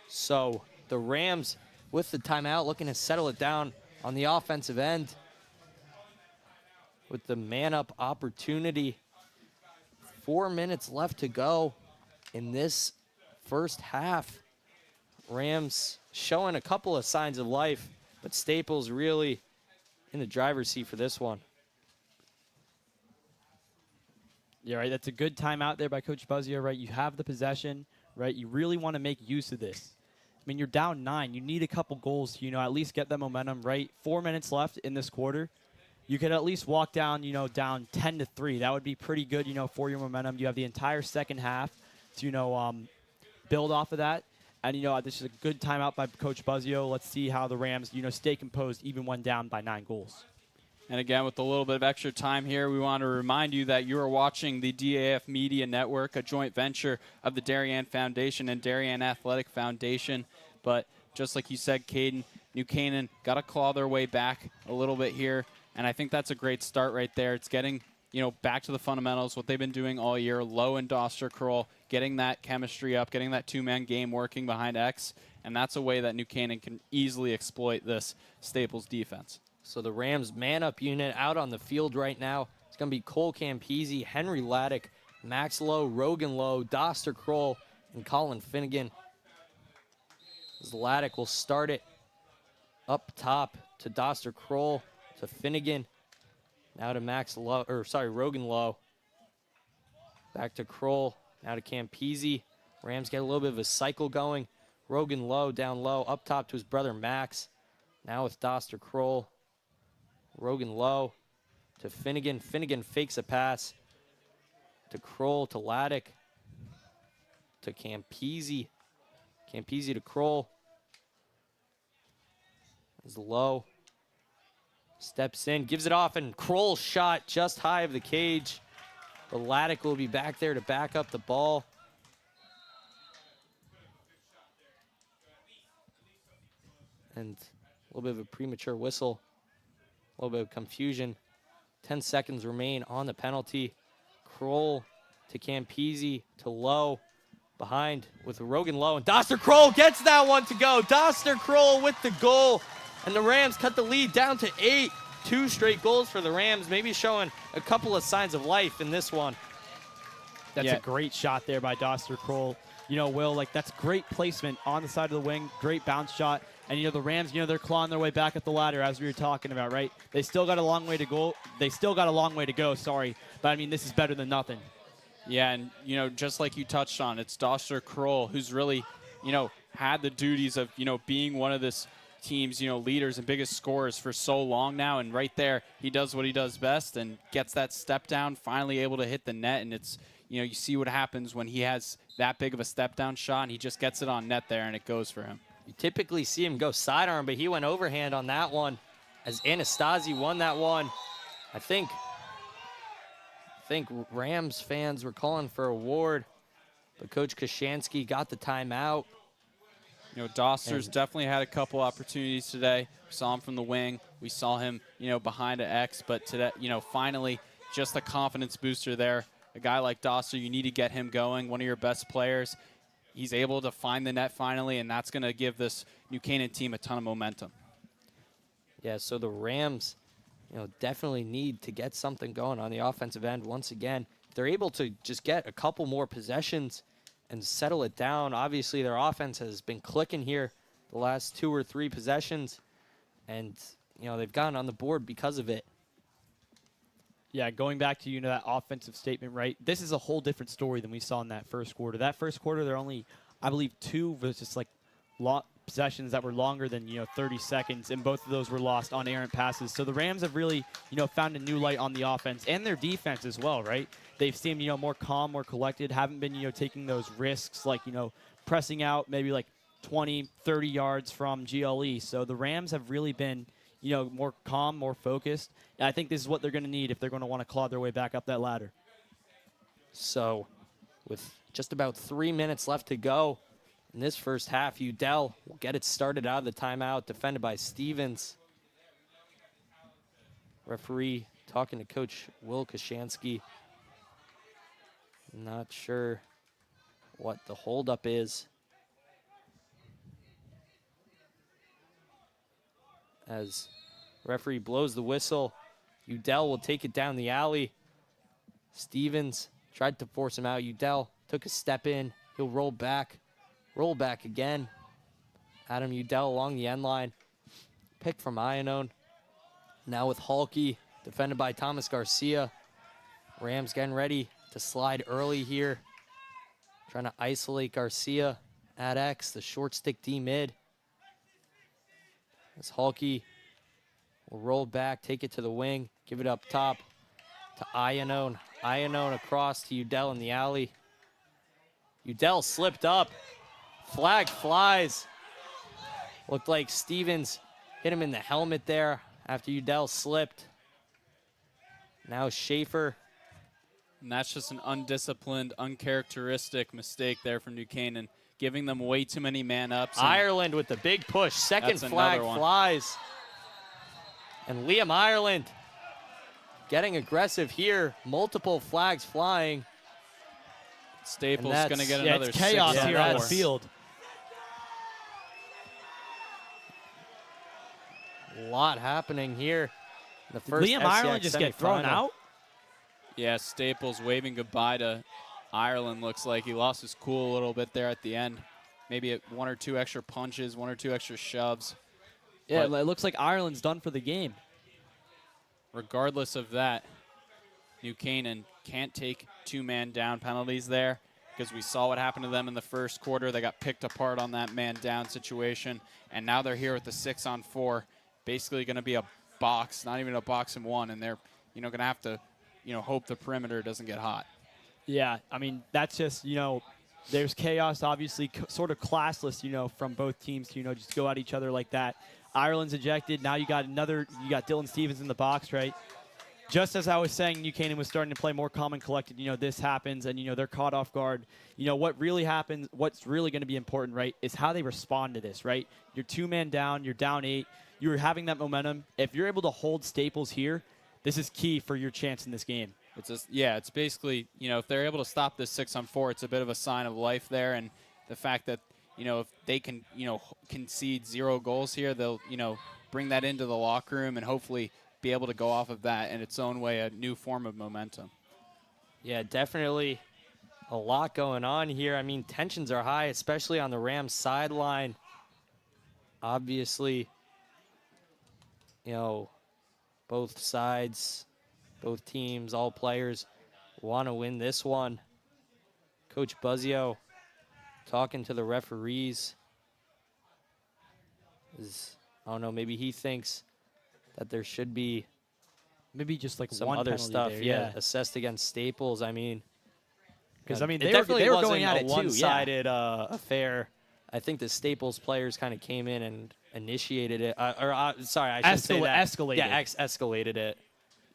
So the Rams with the timeout looking to settle it down on the offensive end with the man-up opportunity. 4 minutes left to go in this first half. Rams showing a couple of signs of life, but Staples really in the driver's seat for this one. Yeah, right. That's a good timeout there by Coach Buzzio, right? You have the possession, right? You really want to make use of this. I mean, you're down 9. You need a couple goals to, at least get that momentum, right? 4 minutes left in this quarter. You could at least walk down, down 10-3. That would be pretty good, for your momentum. You have the entire second half to, build off of that. And, this is a good timeout by Coach Buzzio. Let's see how the Rams, stay composed even when down by 9 goals. And again, with a little bit of extra time here, we want to remind you that you are watching the DAF Media Network, a joint venture of the Darien Foundation and Darien Athletic Foundation. But just like you said, Caden, New Canaan got to claw their way back a little bit here. And I think that's a great start right there. It's getting, back to the fundamentals, what they've been doing all year, Low and Doster Kroll, getting that chemistry up, getting that two-man game working behind X. And that's a way that New Canaan can easily exploit this Staples defense. So the Rams man-up unit out on the field right now. It's going to be Cole Campese, Henry Laddick, Max Lowe, Rogan Lowe, Doster Kroll, and Colin Finnegan. As Laddick will start it up top to Doster Kroll, to Finnegan. Now to Rogan Lowe. Back to Kroll, now to Campese. Rams get a little bit of a cycle going. Rogan Lowe down low, up top to his brother Max. Now with Doster Kroll. Rogan Lowe to Finnegan. Finnegan fakes a pass to Kroll, to Laddick, to Campese. Campese to Kroll. As Lowe steps in, gives it off, and Kroll's shot just high of the cage. But Laddick will be back there to back up the ball. And a little bit of a premature whistle. A little bit of confusion. 10 seconds remain on the penalty. Kroll to Campese to Lowe. Behind with Rogan Lowe. And Doster Kroll gets that one to go. Doster Kroll with the goal. And the Rams cut the lead down to 8. 2 straight goals for the Rams. Maybe showing a couple of signs of life in this one. That's a great shot there by Doster Kroll. Will, that's great placement on the side of the wing. Great bounce shot. And, the Rams, they're clawing their way back up the ladder, as we were talking about, right? They still got a long way to go. But, I mean, this is better than nothing. Yeah, and, just like you touched on, it's Doster Kroll who's really, had the duties of, being one of this team's, leaders and biggest scorers for so long now. And right there, he does what he does best and gets that step down, finally able to hit the net. And it's, you see what happens when he has that big of a step down shot and he just gets it on net there and it goes for him. You typically see him go sidearm, but he went overhand on that one as Anastasi won that one. I think Rams fans were calling for a ward, but Coach Kashansky got the timeout. Doster's definitely had a couple opportunities today. We saw him from the wing. We saw him, behind an X, but today, finally just a confidence booster there. A guy like Doster, you need to get him going, one of your best players. He's able to find the net finally, and that's going to give this New Canaan team a ton of momentum. Yeah, so the Rams, definitely need to get something going on the offensive end once again. If they're able to just get a couple more possessions and settle it down. Obviously, their offense has been clicking here the last 2 or 3 possessions, and, they've gotten on the board because of it. Yeah, going back to, that offensive statement, right? This is a whole different story than we saw in that first quarter. That first quarter, there are only, I believe, 2 was just possessions that were longer than, 30 seconds, and both of those were lost on errant passes. So the Rams have really, found a new light on the offense and their defense as well, right? They've seemed, more calm, more collected, haven't been, taking those risks like, pressing out maybe 20, 30 yards from GLE. So the Rams have really been, more calm, more focused. And I think this is what they're going to need if they're going to want to claw their way back up that ladder. So with just about 3 minutes left to go in this first half, Udell will get it started out of the timeout, defended by Stevens. Referee talking to Coach Will Kashansky. Not sure what the holdup is. As referee blows the whistle, Udell will take it down the alley. Stevens tried to force him out. Udell took a step in. He'll roll back again. Adam Udell along the end line. Pick from Iannone. Now with Halke, defended by Thomas Garcia. Rams getting ready to slide early here. Trying to isolate Garcia at X, the short stick D mid. As Halke will roll back, take it to the wing, give it up top to Iannone. Iannone across to Udell in the alley. Udell slipped up. Flag flies. Looked like Stevens hit him in the helmet there after Udell slipped. Now Schaefer. And that's just an undisciplined, uncharacteristic mistake there from New Canaan, giving them way too many man-ups. Ireland with the big push. Second flag flies. And Liam Ireland getting aggressive here. Multiple flags flying. Staples going to get another it's chaos 6 here on the field. A lot happening here. The first Did Liam FCIAC Ireland just get thrown semifinal. out? Yeah, Staples waving goodbye to Ireland. Looks like he lost his cool a little bit there at the end. Maybe 1 or 2 extra punches, 1 or 2 extra shoves. Yeah, But it looks like Ireland's done for the game. regardless of that, New Canaan can't take 2-man down penalties there because we saw what happened to them in the first quarter. They got picked apart on that man down situation, and now they're here with the 6-on-4, basically going to be a box, not even a box and one, and they're going to have to hope the perimeter doesn't get hot. Yeah, I mean, that's just, there's chaos, obviously, sort of classless, from both teams to, just go at each other like that. Ireland's ejected. Now you got Dylan Stevens in the box, right? Just as I was saying, New Canaan was starting to play more calm and collected. This happens, and, they're caught off guard. What really happens, what's really going to be important, right, is how they respond to this, right? You're 2-man down. You're down 8. You're having that momentum. If you're able to hold Staples here, this is key for your chance in this game. It's just, it's basically, if they're able to stop this 6-on-4, it's a bit of a sign of life there. And the fact that, if they can, concede 0 goals here, they'll, bring that into the locker room and hopefully be able to go off of that in its own way, a new form of momentum. Yeah, definitely a lot going on here. I mean, tensions are high, especially on the Rams sideline. Obviously, both sides, both teams, all players want to win this one. Coach Buzzio talking to the referees. I don't know, maybe he thinks that there should be maybe just like some one other penalty stuff, there, assessed against Staples. I mean, because it they definitely were wasn't going at a it too. one-sided affair. I think the Staples players kind of came in and initiated it. Sorry, I should say that. Escalated. Yeah, escalated it.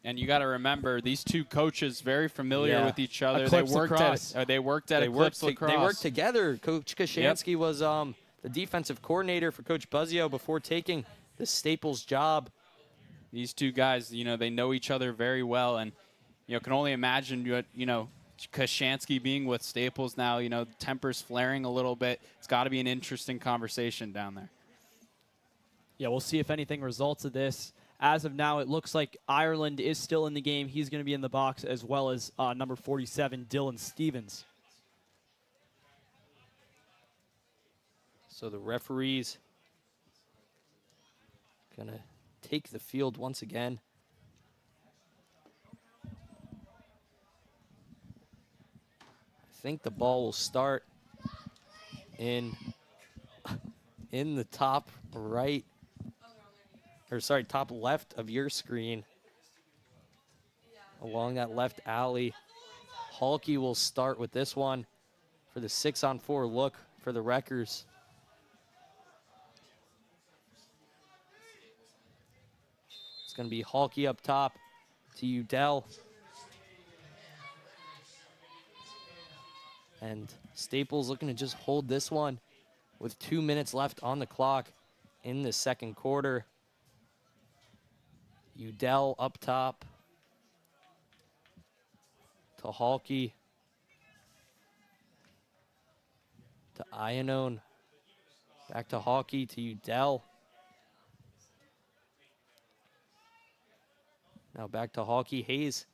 And you got to remember, these two coaches very familiar with each other. Eclipse They worked at Eclipse Lacrosse. They worked together. Coach Kashansky was the defensive coordinator for Coach Buzzio before taking the Staples job. These two guys, they know each other very well, and can only imagine Kashansky being with Staples now. Tempers flaring a little bit. It's got to be an interesting conversation down there. Yeah, we'll see if anything results of this. As of now, it looks like Ireland is still in the game. He's going to be in the box, as well as number 47, Dylan Stevens. So the referees going to take the field once again. I think the ball will start in the top right, or sorry, top left of your screen, along that left alley. Halke will start with this one for the 6-on-4 look for the Wreckers. It's going to be Halke up top to Udell. And Staples looking to just hold this one with 2 minutes left on the clock in the second quarter. Udell up top to Halke, to Iannone, back to Halke, to Udell. Now back to Halke. Hayes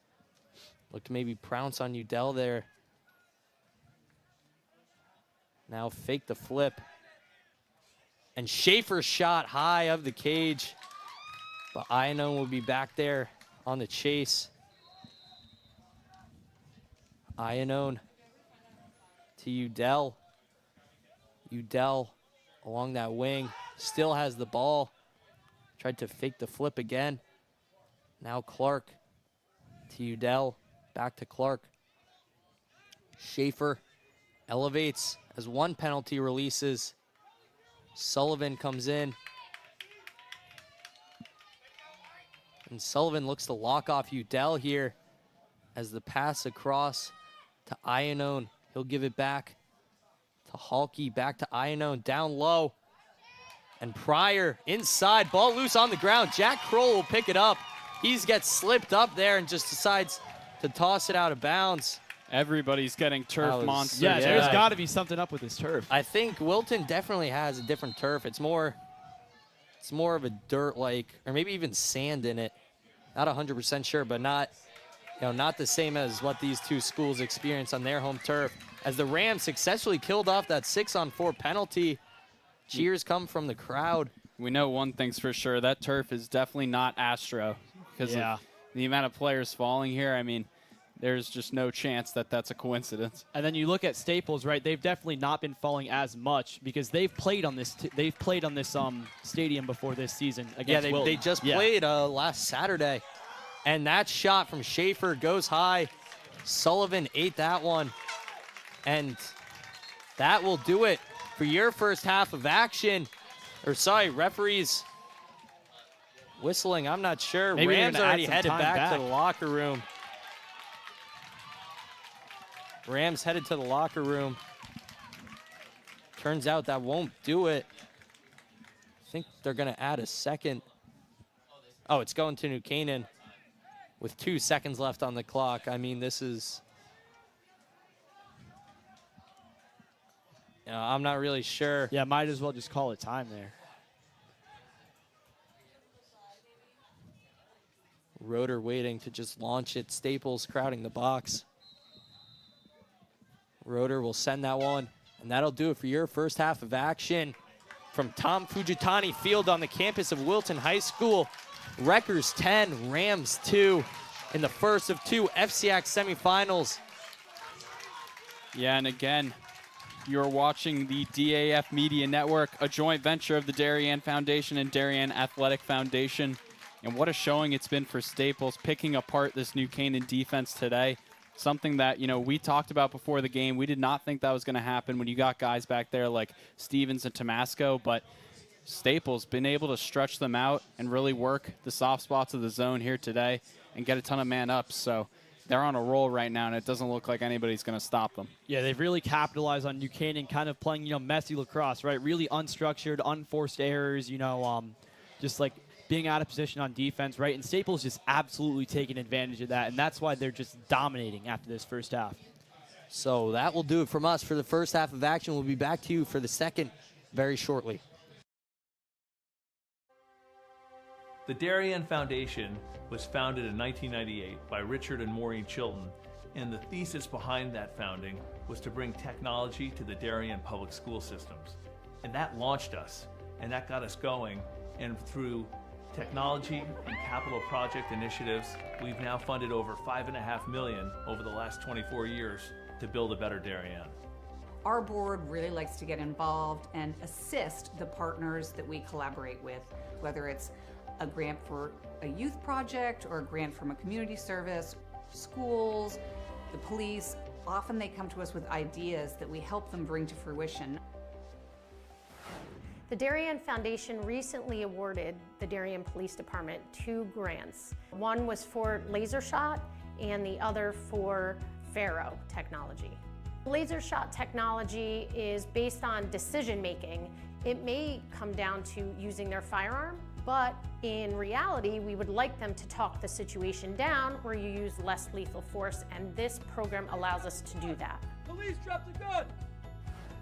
looked to maybe pounce on Udell there. Now fake the flip. And Schaefer shot high of the cage. But Iannone will be back there on the chase. Iannone to Udell. Udell along that wing, still has the ball. Tried to fake the flip again. Now Clark to Udell, back to Clark. Schaefer elevates as one penalty releases. Sullivan comes in. And Sullivan looks to lock off Udell here as the pass across to Iannone. He'll give it back to Halke, back to Iannone, down low. And Pryor inside, ball loose on the ground. Jack Kroll will pick it up. He gets slipped up there and just decides to toss it out of bounds. Everybody's getting turf monster. Yeah, there's got to be something up with this turf. I think Wilton definitely has a different turf. It's more of a dirt like, or maybe even sand in it. Not 100% sure, but not the same as what these two schools experience on their home turf. As the Rams successfully killed off that 6-on-4 penalty. Cheers come from the crowd. We know one thing's for sure. That turf is definitely not Astro because of the amount of players falling here. I mean, there's just no chance that that's a coincidence. And then you look at Staples, right? They've definitely not been falling as much because they've played on this. They've played on this stadium before this season against Wilton. They just played last Saturday, and that shot from Schaefer goes high. Sullivan ate that one, and that will do it for your first half of action. Or sorry, referees whistling. I'm not sure. Maybe Rams already headed back to the back. locker room. Rams headed to the locker room. Turns out that won't do it. I think they're going to add a second. Oh, it's going to New Canaan with 2 seconds left on the clock. I mean, this is... I'm not really sure. Yeah, might as well just call it time there. Rotor waiting to just launch it. Staples crowding the box. Rotor will send that one, and that'll do it for your first half of action from Tom Fujitani Field on the campus of Wilton High School. Wreckers 10, Rams 2 in the first of 2 FCIAC semifinals. Yeah, and again, you're watching the DAF Media Network, a joint venture of the Darien Foundation and Darien Athletic Foundation. And what a showing it's been for Staples, picking apart this New Canaan defense today. Something that, we talked about before the game. We did not think that was going to happen when you got guys back there like Stevens and Tomasco, but Staples been able to stretch them out and really work the soft spots of the zone here today and get a ton of man-ups. So they're on a roll right now, and it doesn't look like anybody's going to stop them. Yeah, they've really capitalized on New Canaan kind of playing, messy lacrosse, right? Really unstructured, unforced errors, just like being out of position on defense, right? And Staples just absolutely taking advantage of that, and that's why they're just dominating after this first half. So that will do it from us for the first half of action. We'll be back to you for the second very shortly. The Darien Foundation was founded in 1998 by Richard and Maureen Chilton, and the thesis behind that founding was to bring technology to the Darien public school systems. And that launched us, and that got us going, and through technology and capital project initiatives, we've now funded over $5.5 million over the last 24 years to build a better Darien. Our board really likes to get involved and assist the partners that we collaborate with, whether it's a grant for a youth project or a grant from a community service, schools, the police. Often they come to us with ideas that we help them bring to fruition. The Darien Foundation recently awarded the Darien Police Department 2 grants. One was for laser shot and the other for Faro technology. Laser shot technology is based on decision making. It may come down to using their firearm, but in reality, we would like them to talk the situation down where you use less lethal force, and this program allows us to do that. Police, drop the gun!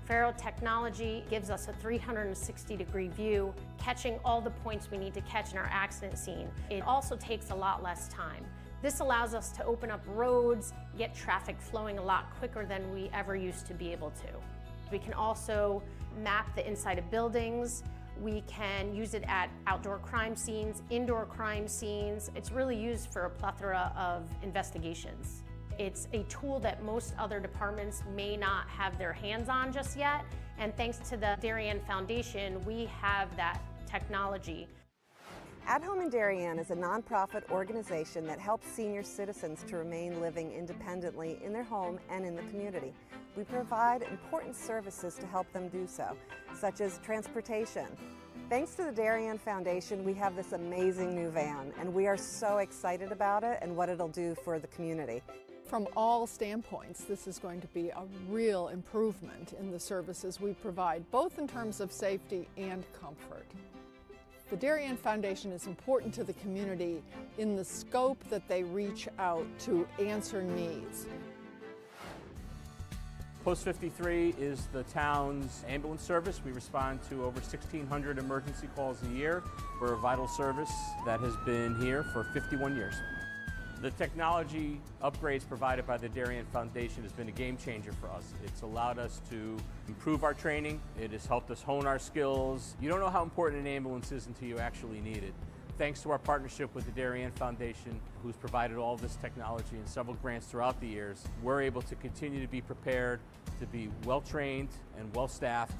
Faro technology gives us a 360-degree view, catching all the points we need to catch in our accident scene. It also takes a lot less time. This allows us to open up roads, get traffic flowing a lot quicker than we ever used to be able to. We can also map the inside of buildings. We can use it at outdoor crime scenes, indoor crime scenes. It's really used for a plethora of investigations. It's a tool that most other departments may not have their hands on just yet, and thanks to the Darien Foundation, we have that technology. At Home in Darien is a nonprofit organization that helps senior citizens to remain living independently in their home and in the community. We provide important services to help them do so, such as transportation. Thanks to the Darien Foundation, we have this amazing new van, and we are so excited about it and what it'll do for the community. From all standpoints, this is going to be a real improvement in the services we provide, both in terms of safety and comfort. The Darien Foundation is important to the community in the scope that they reach out to answer needs. Post 53 is the town's ambulance service. We respond to over 1,600 emergency calls a year. We're a vital service that has been here for 51 years. The technology upgrades provided by the Darien Foundation has been a game changer for us. It's allowed us to improve our training. It has helped us hone our skills. You don't know how important an ambulance is until you actually need it. Thanks to our partnership with the Darien Foundation, who's provided all this technology and several grants throughout the years, we're able to continue to be prepared, to be well-trained and well-staffed,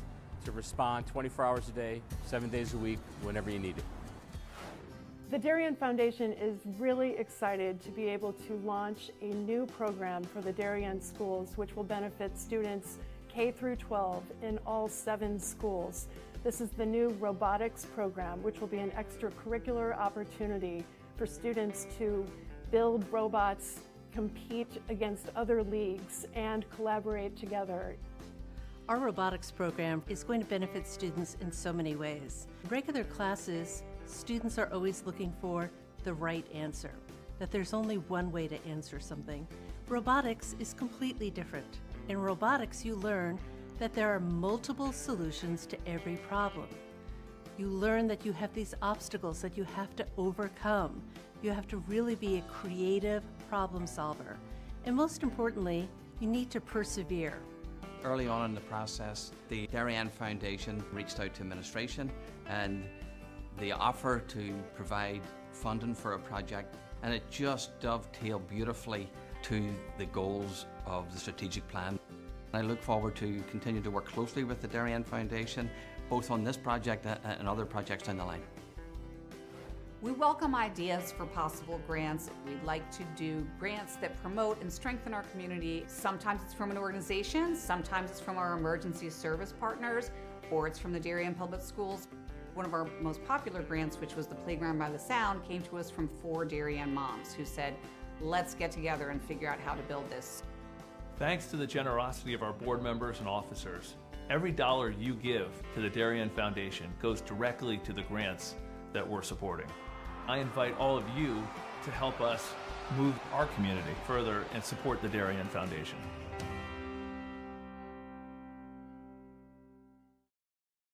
to respond 24 hours a day, 7 days a week, whenever you need it. The Darien Foundation is really excited to be able to launch a new program for the Darien schools, which will benefit students K through 12 in all 7 schools. This is the new robotics program, which will be an extracurricular opportunity for students to build robots, compete against other leagues, and collaborate together. Our robotics program is going to benefit students in so many ways. In regular classes, students are always looking for the right answer, that there's only one way to answer something. Robotics is completely different. In robotics, you learn that there are multiple solutions to every problem. You learn that you have these obstacles that you have to overcome. You have to really be a creative problem solver. And most importantly, you need to persevere. Early on in the process, the Darien Foundation reached out to administration and the offer to provide funding for a project, and it just dovetailed beautifully to the goals of the strategic plan. I look forward to continue to work closely with the Darien Foundation, both on this project and other projects down the line. We welcome ideas for possible grants. We'd like to do grants that promote and strengthen our community. Sometimes it's from an organization, sometimes it's from our emergency service partners, or it's from the Darien Public Schools. One of our most popular grants, which was the Playground by the Sound, came to us from 4 Darien moms who said, let's get together and figure out how to build this. Thanks to the generosity of our board members and officers, every dollar you give to the Darien Foundation goes directly to the grants that we're supporting. I invite all of you to help us move our community further and support the Darien Foundation.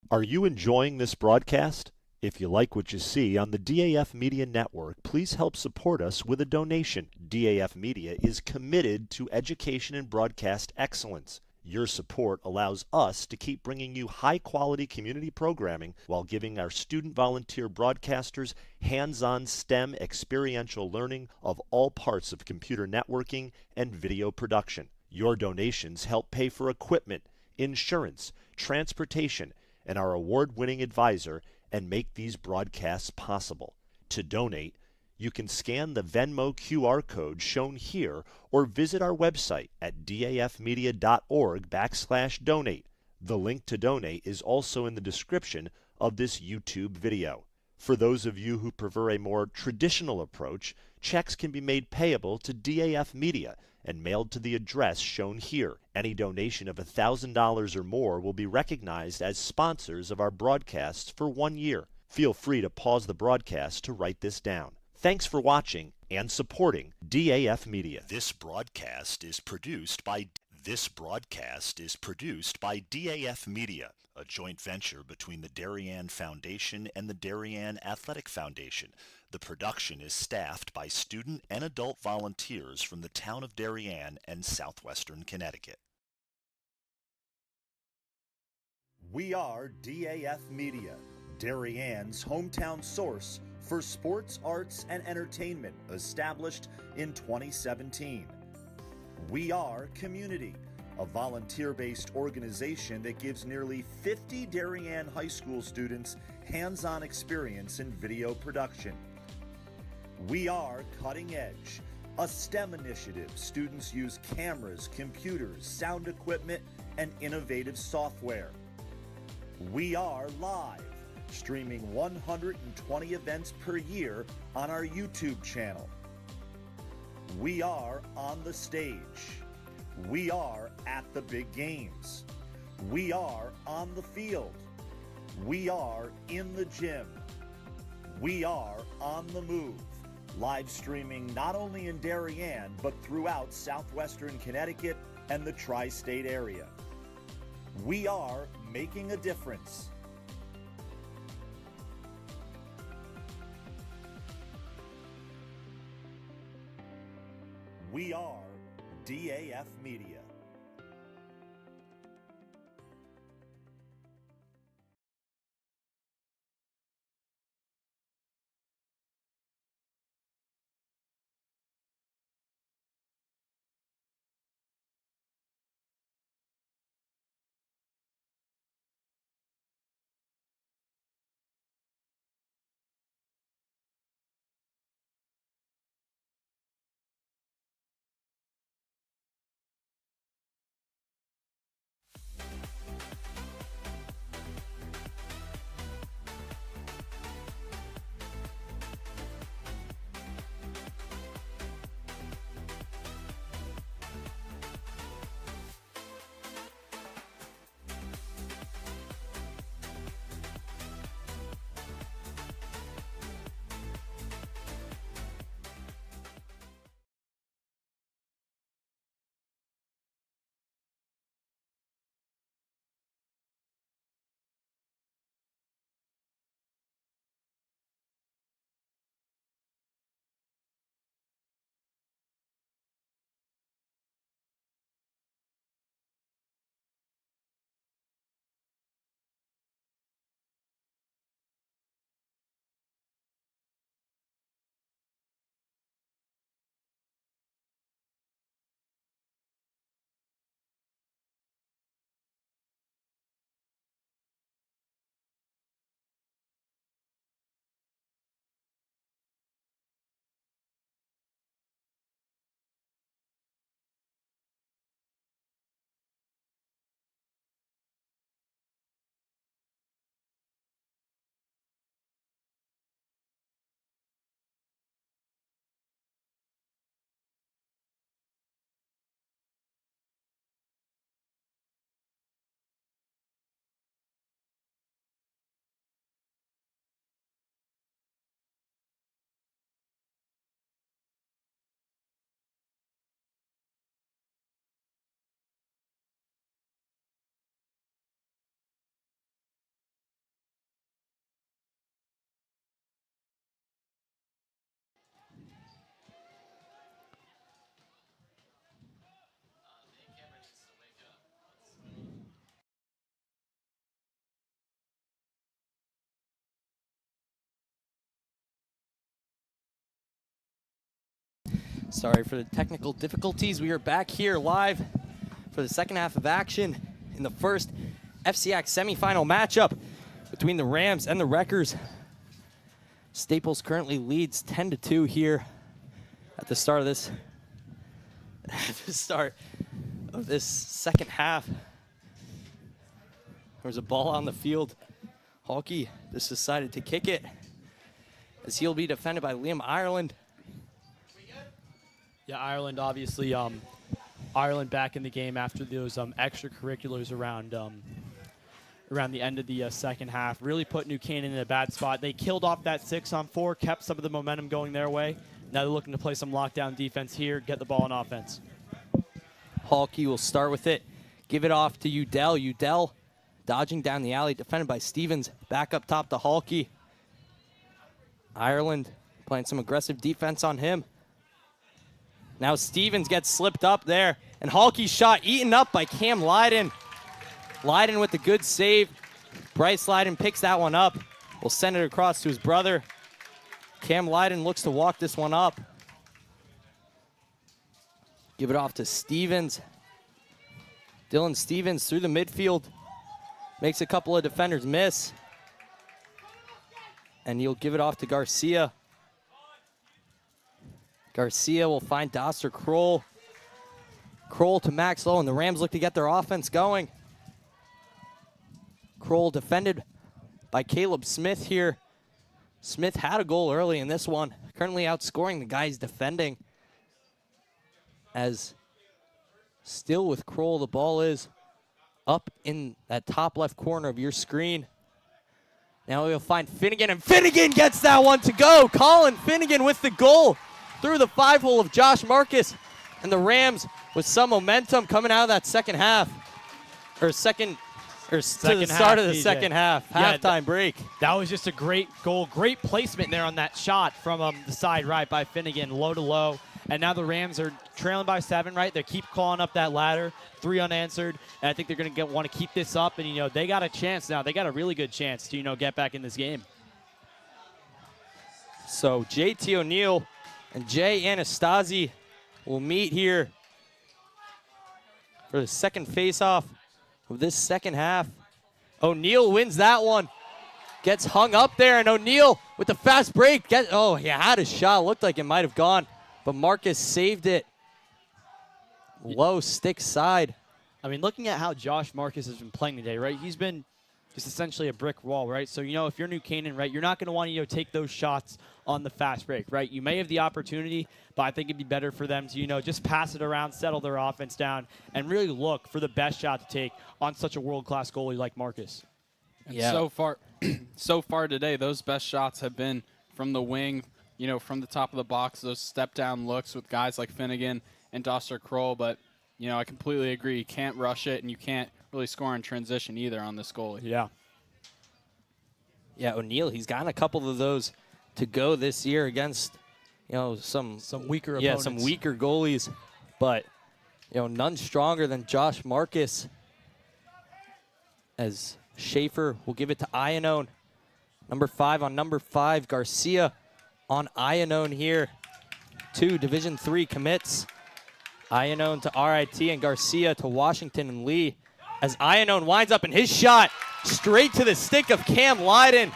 Are you enjoying this broadcast? If you like what you see on the DAF Media Network, please help support us with a donation. DAF Media is committed to education and broadcast excellence. Your support allows us to keep bringing you high-quality community programming while giving our student volunteer broadcasters hands-on STEM experiential learning of all parts of computer networking and video production. Your donations help pay for equipment, insurance, transportation, and our award-winning advisor, and make these broadcasts possible. To donate, you can scan the Venmo QR code shown here or visit our website at dafmedia.org/donate. The link to donate is also in the description of this YouTube video. For those of you who prefer a more traditional approach, checks can be made payable to DAF Media and mailed to the address shown here. Any donation of $1,000 or more will be recognized as sponsors of our broadcasts for 1 year. Feel free to pause the broadcast to write this down. Thanks for watching and supporting DAF Media. This broadcast is produced by DAF Media, a joint venture between the Darien Foundation and the Darien Athletic Foundation. The production is staffed by student and adult volunteers from the town of Darien and southwestern Connecticut. We are DAF Media, Darien's hometown source for sports, arts, and entertainment, established in 2017. We Are Community, a volunteer-based organization that gives nearly 50 Darien High School students hands-on experience in video production. We Are Cutting Edge, a STEM initiative. Students use cameras, computers, sound equipment, and innovative software. We Are Live, streaming 120 events per year on our YouTube channel. We Are On the Stage. We Are At the Big Games. We Are On the Field. We Are In the Gym. We Are On the Move. Live streaming not only in Darien, but throughout southwestern Connecticut and the tri-state area. We are making a difference. We are DAF Media. Sorry for the technical difficulties. We are back here live for the second half of action in the first FCIAC semifinal matchup between the Rams and the Wreckers. Staples currently leads 10-2 here at the start of this second half. There's a ball on the field. Halke just decided to kick it as he'll be defended by Liam Ireland. Yeah, Ireland obviously, Ireland back in the game after those extracurriculars around the end of the second half. Really put New Canaan in a bad spot. They killed off that 6-on-4, kept some of the momentum going their way. Now they're looking to play some lockdown defense here, get the ball on offense. Halke will start with it, give it off to Udell. Udell dodging down the alley, defended by Stevens. Back up top to Halke. Ireland playing some aggressive defense on him. Now Stevens gets slipped up there, and Halke's shot eaten up by Cam Lydon. Lydon with the good save. Bryce Lydon picks that one up. Will send it across to his brother. Cam Lydon looks to walk this one up. Give it off to Stevens. Dylan Stevens through the midfield. Makes a couple of defenders miss. And he'll give it off to Garcia. Garcia will find Doster Kroll. Kroll to Max Lowe, and the Rams look to get their offense going. Kroll defended by Caleb Smith here. Smith had a goal early in this one. Currently outscoring the guys defending. As still with Kroll, the ball is up in that top left corner of your screen. Now we'll find Finnegan, and Finnegan gets that one to go. Colin Finnegan with the goal through the 5-hole of Josh Marcus. And the Rams with some momentum coming out of that second half. Or second to the start of the second half. Halftime break. That was just a great goal. Great placement there on that shot from the side right by Finnegan, low to low. And now the Rams are trailing by 7, right? They keep calling up that ladder, 3 unanswered. And I think they're going to want to keep this up. And, you know, they got a chance now. They got a really good chance to, you know, get back in this game. So JT O'Neill and Jay Anastasi will meet here for the second face-off of this second half. O'Neill wins that one. Gets hung up there, and O'Neill with the fast break. He had a shot. Looked like it might have gone, but Marcus saved it. Low stick side. I mean, looking at how Josh Marcus has been playing today, right? He's been just essentially a brick wall, right? So, you know, if you're New Canaan, right, you're not going to want to, you know, take those shots on the fast break, right? You may have the opportunity, but I think it'd be better for them to, you know, just pass it around, settle their offense down, and really look for the best shot to take on such a world-class goalie like Marcus. And so far today, those best shots have been from the wing, you know, from the top of the box, those step-down looks with guys like Finnegan and Doster Kroll. But, you know, I completely agree. You can't rush it, and you can't really score in transition either on this goalie. Yeah, O'Neill, he's gotten a couple of those to go this year against, you know, some weaker opponents. Yeah, some weaker goalies, but, you know, none stronger than Josh Marcus. As Schaefer will give it to Iannone. Number 5 on number 5, Garcia on Iannone here. 2 Division III commits. Iannone to RIT and Garcia to Washington and Lee. As Iannone winds up, and his shot straight to the stick of Cam Lyden.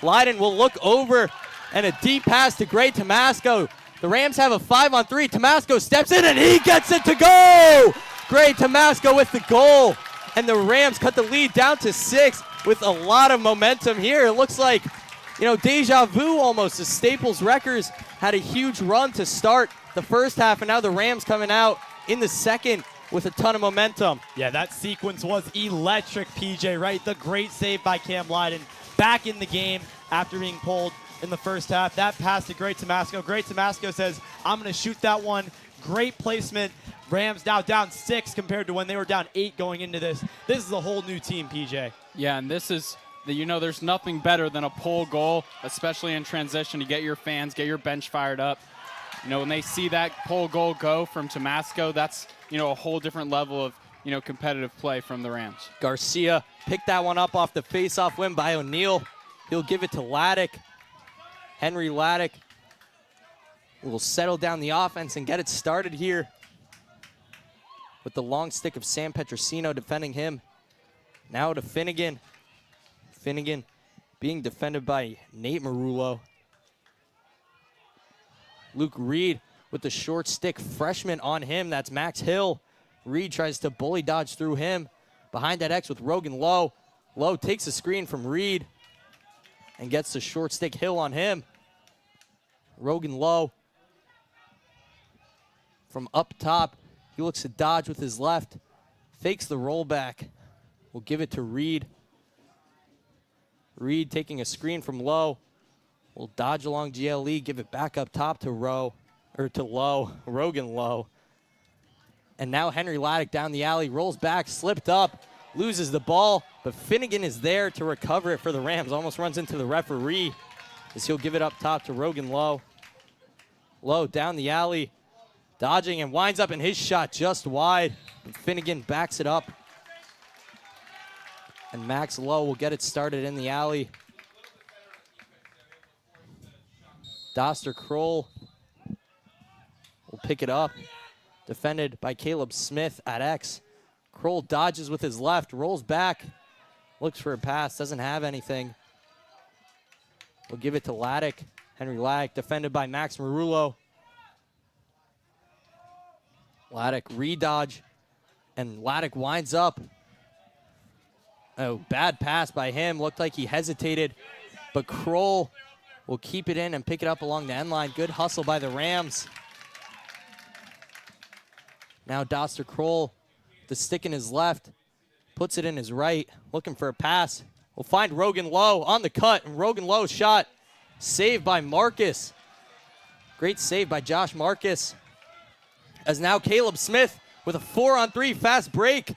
Lyden will look over, and a deep pass to Gray Tomasco. The Rams have a 5-on-3. Tomasco steps in, and he gets it to go! Gray Tomasco with the goal. And the Rams cut the lead down to 6 with a lot of momentum here. It looks like, you know, deja vu almost, as Staples Wreckers had a huge run to start the first half, and now the Rams coming out in the second with a ton of momentum. Yeah, that sequence was electric, PJ, right? The great save by Cam Lyden, back in the game after being pulled in the first half. That pass to Great Tomasco. Great Tomasco says, I'm going to shoot that one. Great placement. Rams now down 6 compared to when they were down 8 going into this. This is a whole new team, PJ. Yeah, and this is, you know, there's nothing better than a pull goal, especially in transition, to get your fans, get your bench fired up. You know, when they see that pull goal go from Tomasco, that's, you know, a whole different level of, you know, competitive play from the Rams. Garcia picked that one up off the face-off win by O'Neill. He'll give it to Laddick. Henry Laddick will settle down the offense and get it started here with the long stick of Sam Petrosino defending him. Now to Finnegan. Finnegan being defended by Nate Marullo. Luke Reed with the short stick, freshman on him. That's Max Hill. Reed tries to bully dodge through him. Behind that X with Rogan Lowe. Lowe takes a screen from Reed and gets the short stick. Hill on him. Rogan Lowe from up top. He looks to dodge with his left. Fakes the rollback. We'll give it to Reed. Reed taking a screen from Lowe. Will dodge along GLE, give it back up top to Lowe, Rogan Lowe. And now Henry Laddick down the alley, rolls back, slipped up, loses the ball, but Finnegan is there to recover it for the Rams. Almost runs into the referee as he'll give it up top to Rogan Lowe. Lowe down the alley, dodging and winds up, in his shot just wide. But Finnegan backs it up. And Max Lowe will get it started in the alley. Doster Kroll will pick it up. defended by Caleb Smith at X. Kroll dodges with his left, rolls back, looks for a pass, doesn't have anything. We'll give it to Laddick. Henry Laddick defended by Max Marullo. Laddick redodge, and Laddick winds up. Oh, bad pass by him. Looked like he hesitated, but Kroll will keep it in and pick it up along the end line. Good hustle by the Rams. Now Doster Kroll, the stick in his left, puts it in his right, looking for a pass. We'll find Rogan Lowe on the cut, and Rogan Lowe's shot saved by Marcus. Great save by Josh Marcus. As now Caleb Smith with a 4-on-3 fast break.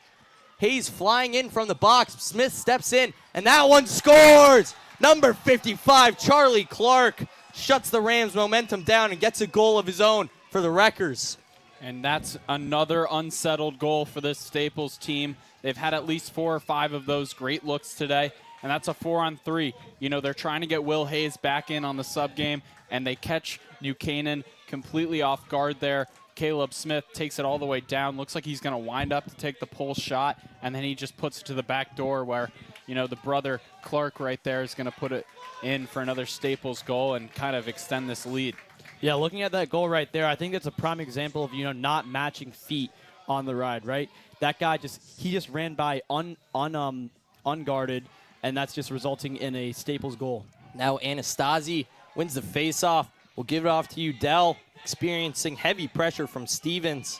Hayes flying in from the box. Smith steps in, and that one scores! Number 55, Charlie Clark, shuts the Rams' momentum down and gets a goal of his own for the Wreckers. And that's another unsettled goal for this Staples team. They've had at least 4 or 5 of those great looks today, and that's a 4-on-3. You know, they're trying to get Will Hayes back in on the sub game, and they catch New Canaan completely off guard there. Caleb Smith takes it all the way down. Looks like he's going to wind up to take the pull shot, and then he just puts it to the back door where, you know, the brother Clark right there is going to put it in for another Staples goal and kind of extend this lead. Yeah, looking at that goal right there, I think that's a prime example of, you know, not matching feet on the ride, right? That guy just ran by unguarded, and that's just resulting in a Staples goal. Now Anastasi wins the faceoff. We'll give it off to Udell, experiencing heavy pressure from Stevens.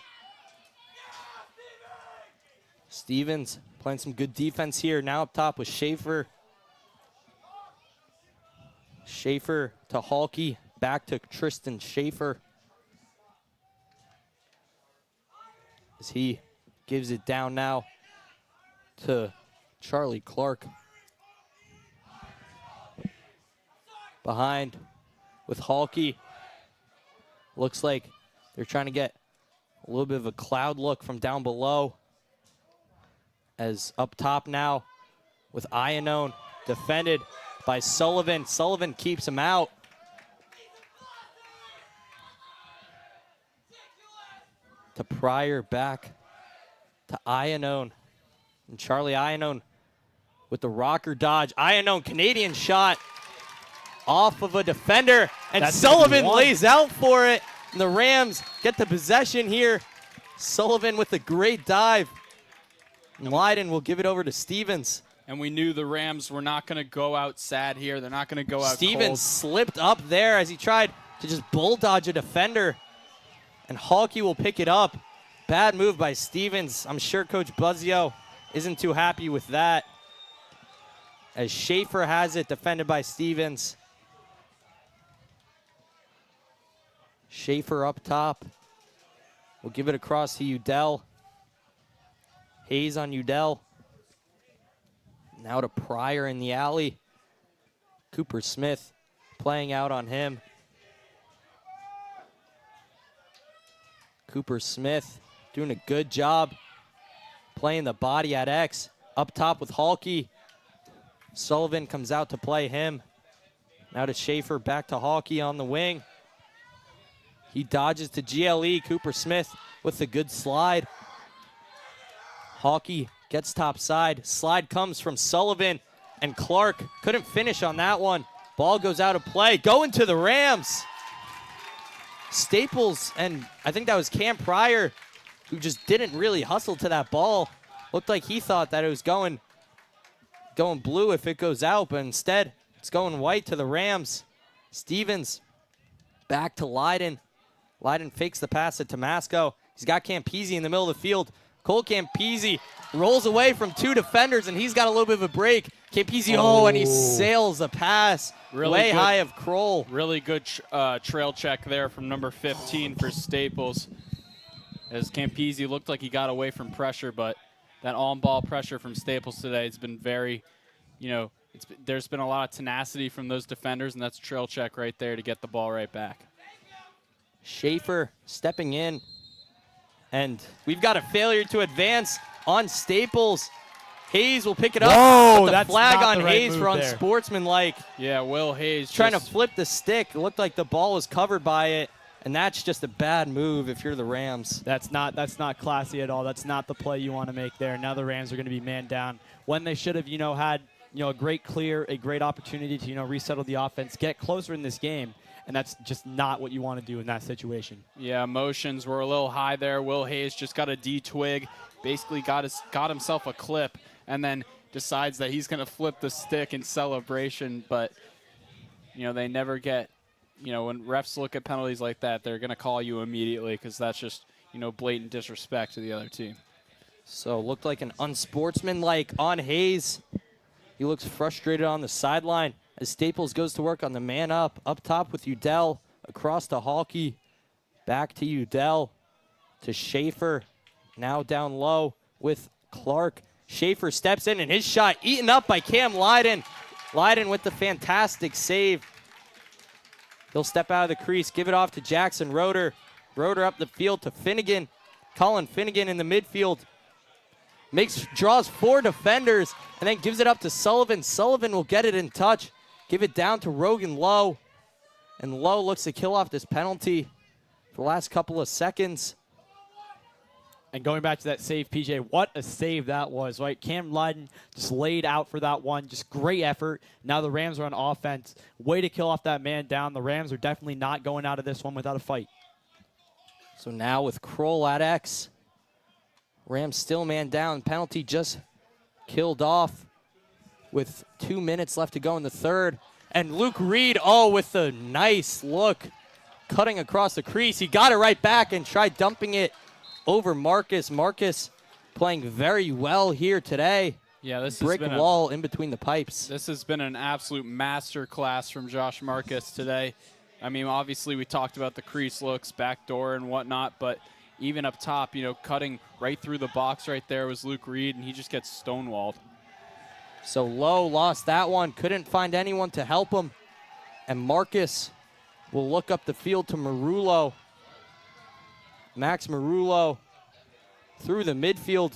Stevens playing some good defense here. Now up top with Schaefer. Schaefer to Halke. Back to Tristan Schaefer. As he gives it down now to Charlie Clark. Behind with Halke. Looks like they're trying to get a little bit of a cloud look from down below. As up top now with Iannone, defended by Sullivan. Sullivan keeps him out. To Pryor, back to Iannone. And Charlie Iannone with the rocker dodge. Iannone, Canadian shot off of a defender. And That's Sullivan one. lays out for it. And the Rams get the possession here. Sullivan with a great dive. And Leiden will give it over to Stevens. And we knew the Rams were not going to go out sad here. They're not going to go out Stevens cold. slipped up there as he tried to just bulldodge a defender. And Halke will pick it up. Bad move by Stevens. I'm sure Coach Buzzio isn't too happy with that. As Schaefer has it, defended by Stevens. Schaefer up top. We'll give it across to Udell. Hayes on Udell. Now to Pryor in the alley. Cooper Smith playing out on him. Cooper Smith doing a good job playing the body at X. Up top with Halke. Sullivan comes out to play him. Now to Schaefer, back to Halke on the wing. He dodges to GLE. Cooper Smith with the good slide. Halke gets top side. Slide comes from Sullivan, and Clark couldn't finish on that one. Ball goes out of play. Going to the Rams. Staples, and I think that was Cam Pryor, who just didn't really hustle to that ball. Looked like he thought that it was going blue if it goes out, but instead it's going white to the Rams. Stevens back to Leiden. Leiden fakes the pass to Tomasco. He's got Campese in the middle of the field. Cole Campese rolls away from 2 defenders, and he's got a little bit of a break. Campese, and he sails the pass way high of Kroll. Really good trail check there from number 15 for Staples. As Campese looked like he got away from pressure, but that on-ball pressure from Staples today has been very, there's been a lot of tenacity from those defenders, and that's a trail check right there to get the ball right back. Schaefer stepping in, and we've got a failure to advance on Staples. Hayes will pick it up. Whoa, the that's flag not on the right Hayes move for there. unsportsmanlike. Yeah, Will Hayes trying to flip the stick. It looked like the ball was covered by it, And that's just a bad move if you're the Rams. That's not classy at all. That's not the play you want to make there. Now the Rams are going to be man down when they should have, had, a great opportunity to, resettle the offense, get closer in this game. And that's just not what you want to do in that situation. Yeah, emotions were a little high there. Will Hayes just got a D-twig, basically got himself a clip, and then decides that he's going to flip the stick in celebration. But, they never get, when refs look at penalties like that, they're going to call you immediately because that's just, blatant disrespect to the other team. So looked like an unsportsmanlike on Hayes. He looks frustrated on the sideline as Staples goes to work on the man up top with Udell, across to Halke, back to Udell, to Schaefer, now down low with Clark. Schaefer steps in, and his shot eaten up by Cam Lyden. Lyden with the fantastic save. He'll step out of the crease, give it off to Jackson Roeder. Roeder up the field to Finnegan. Colin Finnegan in the midfield. Draws 4 defenders, and then gives it up to Sullivan. Sullivan will get it in touch. Give it down to Rogan Lowe. And Lowe looks to kill off this penalty for the last couple of seconds. And going back to that save, PJ, what a save that was, right? Cam Lyden just laid out for that one. Just great effort. Now the Rams are on offense. Way to kill off that man down. The Rams are definitely not going out of this one without a fight. So now with Kroll at X, Rams still man down. Penalty just killed off with 2 minutes left to go in the third. And Luke Reed, with a nice look, cutting across the crease. He got it right back and tried dumping it over Marcus. Marcus playing very well here today. Yeah, this brick has been wall in between the pipes. This has been an absolute master class from Josh Marcus today. I mean, obviously we talked about the crease looks, backdoor and whatnot, but even up top, cutting right through the box right there was Luke Reed, and he just gets stonewalled. So Lowe lost that one, couldn't find anyone to help him. And Marcus will look up the field to Marullo. Max Marullo through the midfield.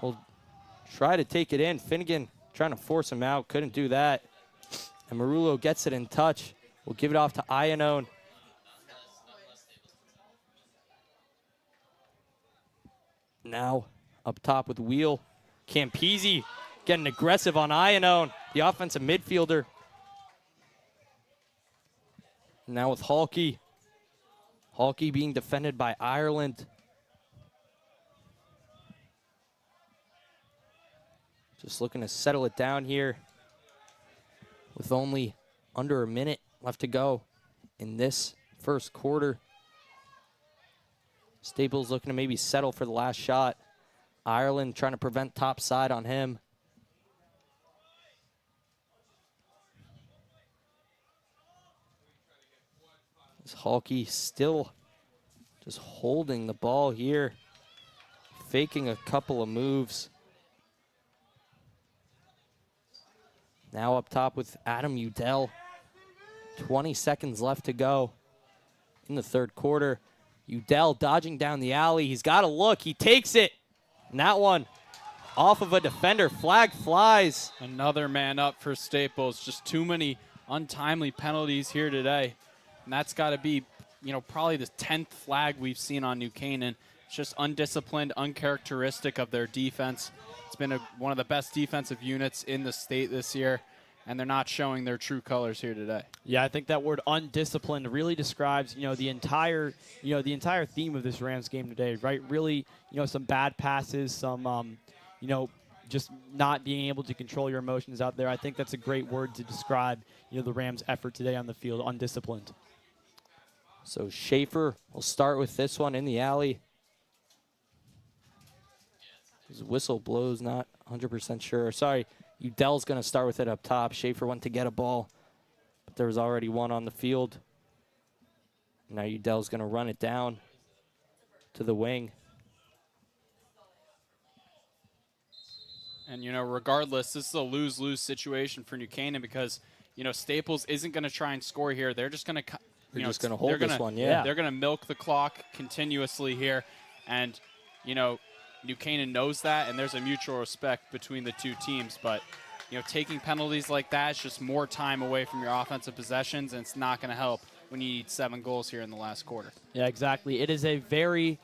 Will try to take it in. Finnegan trying to force him out, couldn't do that. And Marullo gets it in touch. We'll give it off to Iannone. Now up top with Wheel. Campese getting aggressive on Iannone, the offensive midfielder. Now with Halke. Halke being defended by Ireland. Just looking to settle it down here with only under a minute left to go in this first quarter. Staples looking to maybe settle for the last shot. Ireland trying to prevent top side on him. Halke still just holding the ball here, faking a couple of moves. Now up top with Adam Udell. 20 seconds left to go in the third quarter. Udell dodging down the alley. He's got a look. He takes it. And that one off of a defender. Flag flies. Another man up for Staples. Just too many untimely penalties here today. And that's got to be, probably the 10th flag we've seen on New Canaan. It's just undisciplined, uncharacteristic of their defense. It's been one of the best defensive units in the state this year, and they're not showing their true colors here today. Yeah, I think that word undisciplined really describes, the entire theme of this Rams game today, right? Really, some bad passes, some, just not being able to control your emotions out there. I think that's a great word to describe, the Rams' effort today on the field, undisciplined. So Schaefer will start with this one in the alley. His whistle blows, not 100% sure. Sorry, Udell's going to start with it up top. Schaefer went to get a ball, but there was already one on the field. Now Udell's going to run it down to the wing. And, regardless, this is a lose-lose situation for New Canaan because, Staples isn't going to try and score here. They're just going to They're just going to hold this one, yeah. They're going to milk the clock continuously here. And, New Canaan knows that, and there's a mutual respect between the two teams. But, taking penalties like that is just more time away from your offensive possessions, and it's not going to help when you need 7 goals here in the last quarter. Yeah, exactly. It is a very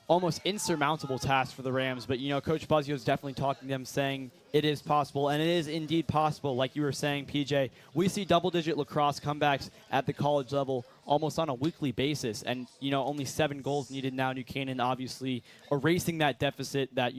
almost insurmountable task for the Rams, but, Coach Buzzio is definitely talking to them, saying it is possible, and it is indeed possible. Like you were saying, PJ, we see double-digit lacrosse comebacks at the college level almost on a weekly basis, and, only 7 goals needed now. New Canaan obviously erasing that deficit that,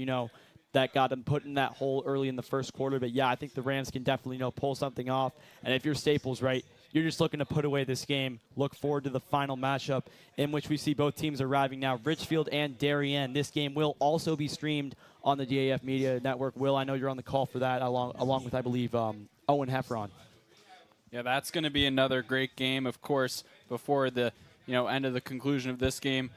that got them put in that hole early in the first quarter. But, yeah, I think the Rams can definitely, pull something off, and if you're Staples, right, you're just looking to put away this game. Look forward to the final matchup in which we see both teams arriving now, Richfield and Darien. This game will also be streamed on the DAF Media Network. Will, I know you're on the call for that, along with, I believe, Owen Heffron. Yeah, that's going to be another great game. Of course, before the end of the conclusion of this game,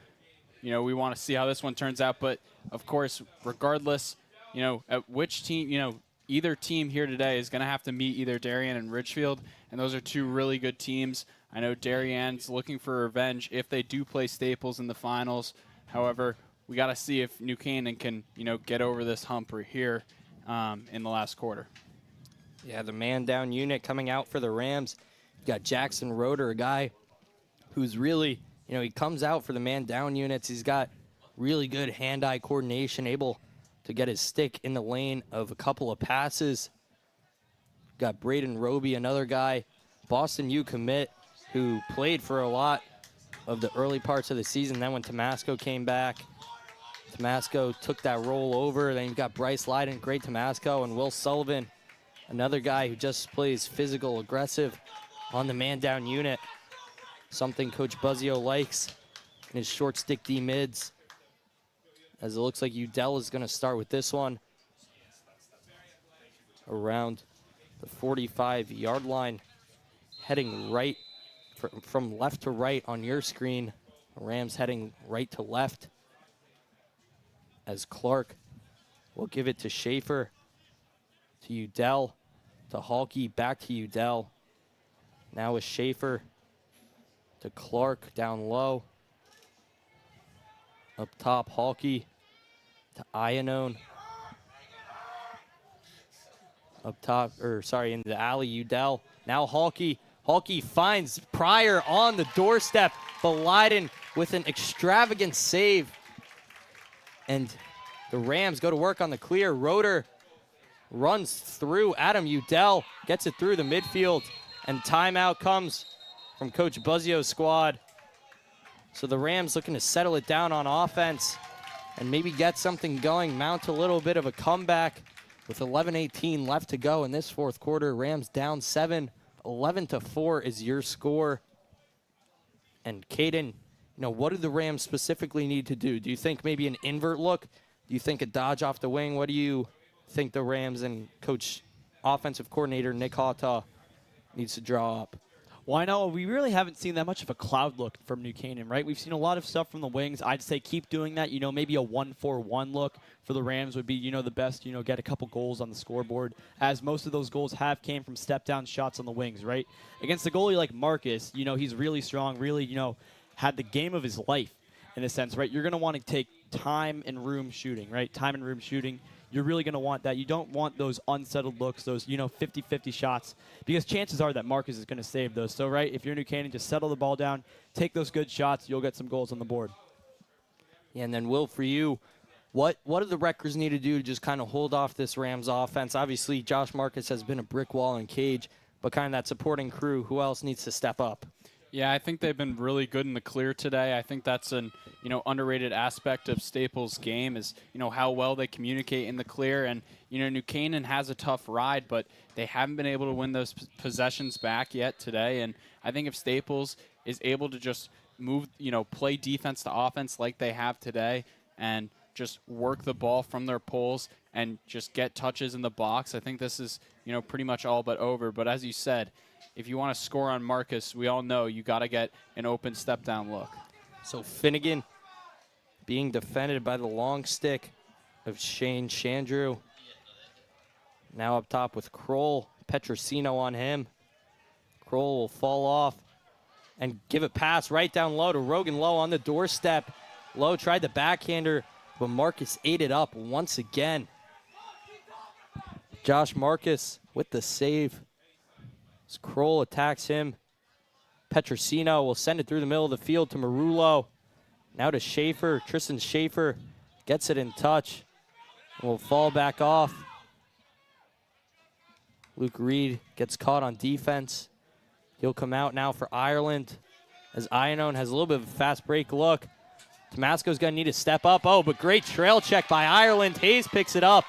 we want to see how this one turns out. But, of course, regardless, at which team, either team here today is going to have to meet either Darien and Richfield, and those are 2 really good teams. I know Darien's looking for revenge if they do play Staples in the finals. However, we got to see if New Canaan can, get over this hump here in the last quarter. Yeah, the man-down unit coming out for the Rams. You got Jackson Roeder, a guy who's really, he comes out for the man-down units. He's got really good hand-eye coordination, able to get his stick in the lane of a couple of passes. Got Braden Roby, another guy, Boston U commit, who played for a lot of the early parts of the season. Then when Tomasco came back, Tomasco took that role over. Then you've got Bryce Lyden, great Tomasco, and Will Sullivan, another guy who just plays physical, aggressive on the man-down unit. Something Coach Buzzio likes in his short stick D mids. As it looks like Udell is going to start with this one around the 45-yard line, heading right from left to right on your screen. Rams heading right to left as Clark will give it to Schaefer, to Udell, to Halke, back to Udell. Now with Schaefer to Clark down low. Up top, Halke to Iannone. Up top, in the alley, Udell. Now Halke. Halke finds Pryor on the doorstep, but Lyden with an extravagant save. And the Rams go to work on the clear. Roeder runs through Adam Udell, gets it through the midfield, and timeout comes from Coach Buzzio's squad. So the Rams looking to settle it down on offense and maybe get something going, mount a little bit of a comeback with 11:18 left to go in this fourth quarter. Rams down 7, 11-4 is your score. And Caden, what do the Rams specifically need to do? Do you think maybe an invert look? Do you think a dodge off the wing? What do you think the Rams and Coach Offensive Coordinator Nick Hawtaw needs to draw up? Well, I know we really haven't seen that much of a cloud look from New Canaan, right? We've seen a lot of stuff from the wings. I'd say keep doing that. Maybe a 1-4-1 look for the Rams would be, the best, get a couple goals on the scoreboard, as most of those goals came from step-down shots on the wings, right? Against a goalie like Marcus, he's really strong, really, had the game of his life in a sense, right? You're going to want to take time and room shooting, right? Time and room shooting. You're really going to want that. You don't want those unsettled looks, those, 50-50 shots, because chances are that Marcus is going to save those. So, right, if you're New Canaan, just settle the ball down, take those good shots, you'll get some goals on the board. Yeah, and then, Will, for you, what do the Wreckers need to do to just kind of hold off this Rams offense? Obviously, Josh Marcus has been a brick wall in cage, but kind of that supporting crew, who else needs to step up? Yeah, I think they've been really good in the clear today. I think that's an underrated aspect of Staples' game is how well they communicate in the clear. And New Canaan has a tough ride, but they haven't been able to win those possessions back yet today. And I think if Staples is able to just move, play defense to offense like they have today, and just work the ball from their poles and just get touches in the box, I think this is pretty much all but over. But as you said, if you want to score on Marcus, we all know you got to get an open step-down look. So Finnegan being defended by the long stick of Shane Chandrew. Now up top with Kroll, Petrosino on him. Kroll will fall off and give a pass right down low to Rogan Lowe on the doorstep. Lowe tried the backhander, but Marcus ate it up once again. Josh Marcus with the save. Kroll attacks him. Petrosino will send it through the middle of the field to Marullo. Now to Schaefer. Tristan Schaefer gets it in touch and will fall back off. Luke Reed gets caught on defense. He'll come out now for Ireland as Iannone has a little bit of a fast break look. Tomasco's going to need to step up. Oh, but great trail check by Ireland. Hayes picks it up.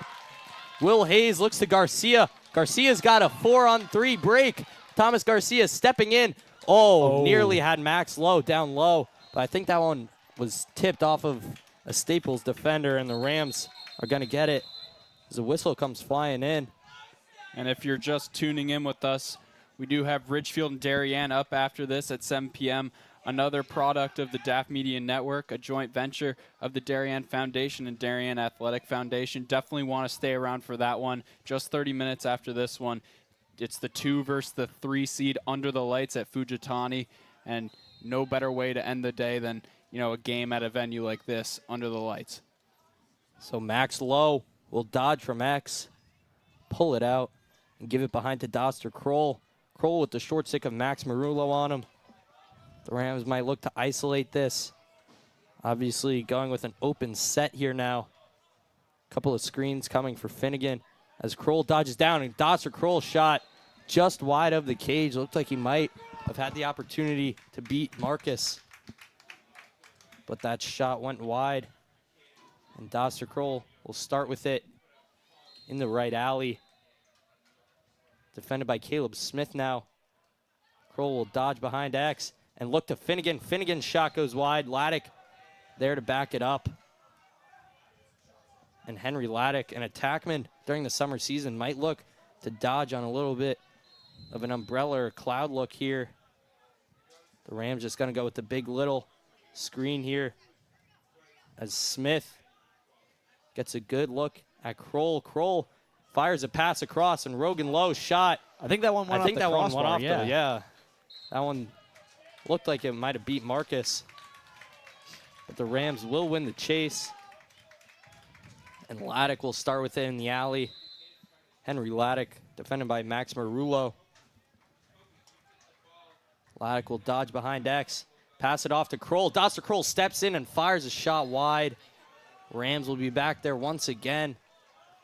Will Hayes looks to Garcia. Garcia's got a 4-on-3 break. Thomas Garcia stepping in. Oh, nearly had Max Lowe down low. But I think that one was tipped off of a Staples defender, and the Rams are going to get it as the whistle comes flying in. And if you're just tuning in with us, we do have Ridgefield and Darien up after this at 7 p.m. Another product of the DAF Media Network, a joint venture of the Darien Foundation and Darien Athletic Foundation. Definitely want to stay around for that one. Just 30 minutes after this one, it's the 2 versus the 3 seed under the lights at Fujitani, and no better way to end the day than, you know, a game at a venue like this under the lights. So Max Lowe will dodge from X, pull it out, and give it behind to Doster Kroll. Kroll with the short stick of Max Marullo on him. The Rams might look to isolate this. Obviously going with an open set here now. Couple of screens coming for Finnegan as Kroll dodges down, and Doster Kroll's shot just wide of the cage. Looked like he might have had the opportunity to beat Marcus, but that shot went wide. And Doster Kroll will start with it in the right alley. Defended by Caleb Smith now. Kroll will dodge behind X and look to Finnegan. Finnegan's shot goes wide. Laddick there to back it up. And Henry Laddick, an attackman during the summer season, might look to dodge on a little bit of an umbrella or cloud look here. The Rams just going to go with the big little screen here as Smith gets a good look at Kroll. Kroll fires a pass across, and Rogan Lowe's shot. I think that one went off the crossbar. Yeah. That one looked like it might have beat Marcus. But the Rams will win the chase. And Laddick will start with it in the alley. Henry Laddick, defended by Max Marullo. Laddick will dodge behind X. Pass it off to Kroll. Doster Kroll steps in and fires a shot wide. Rams will be back there once again.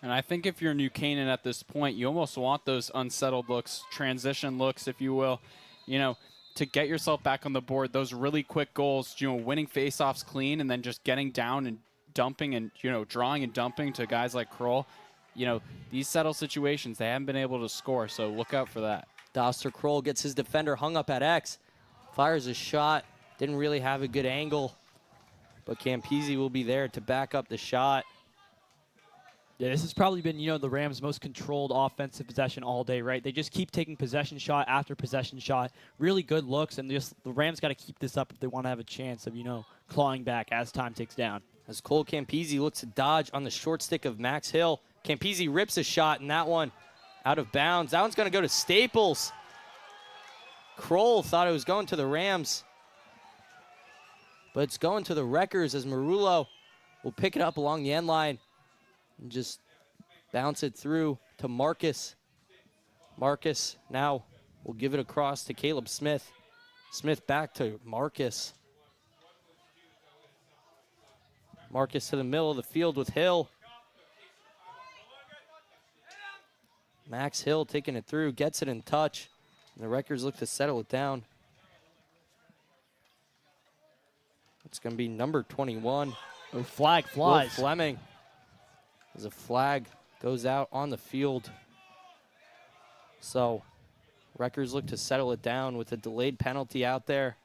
And I think if you're New Canaan at this point, you almost want those unsettled looks, transition looks, if you will, you know, to get yourself back on the board. Those really quick goals, you know, winning faceoffs clean and then just getting down and dumping and, you know, drawing and dumping to guys like Kroll. You know, these settle situations, they haven't been able to score, so look out for that. Doster Kroll gets his defender hung up at X, fires a shot, didn't really have a good angle, but Campisi will be there to back up the shot. Yeah, this has probably been, you know, the Rams' most controlled offensive possession all day, right? They just keep taking possession shot after possession shot. Really good looks, and just the Rams got to keep this up if they want to have a chance of, you know, clawing back as time ticks down. As Cole Campisi looks to dodge on the short stick of Max Hill. Campisi rips a shot, and that one out of bounds. That one's going to go to Staples. Kroll thought it was going to the Rams, but it's going to the Wreckers as Marullo will pick it up along the end line and just bounce it through to Marcus. Marcus now will give it across to Caleb Smith. Smith back to Marcus. Marcus to the middle of the field with Hill. Max Hill taking it through, gets it in touch. And the Wreckers look to settle it down. It's going to be number 21. Oh, flag flies. Will Fleming. As a flag goes out on the field. So, Wreckers look to settle it down with a delayed penalty out there.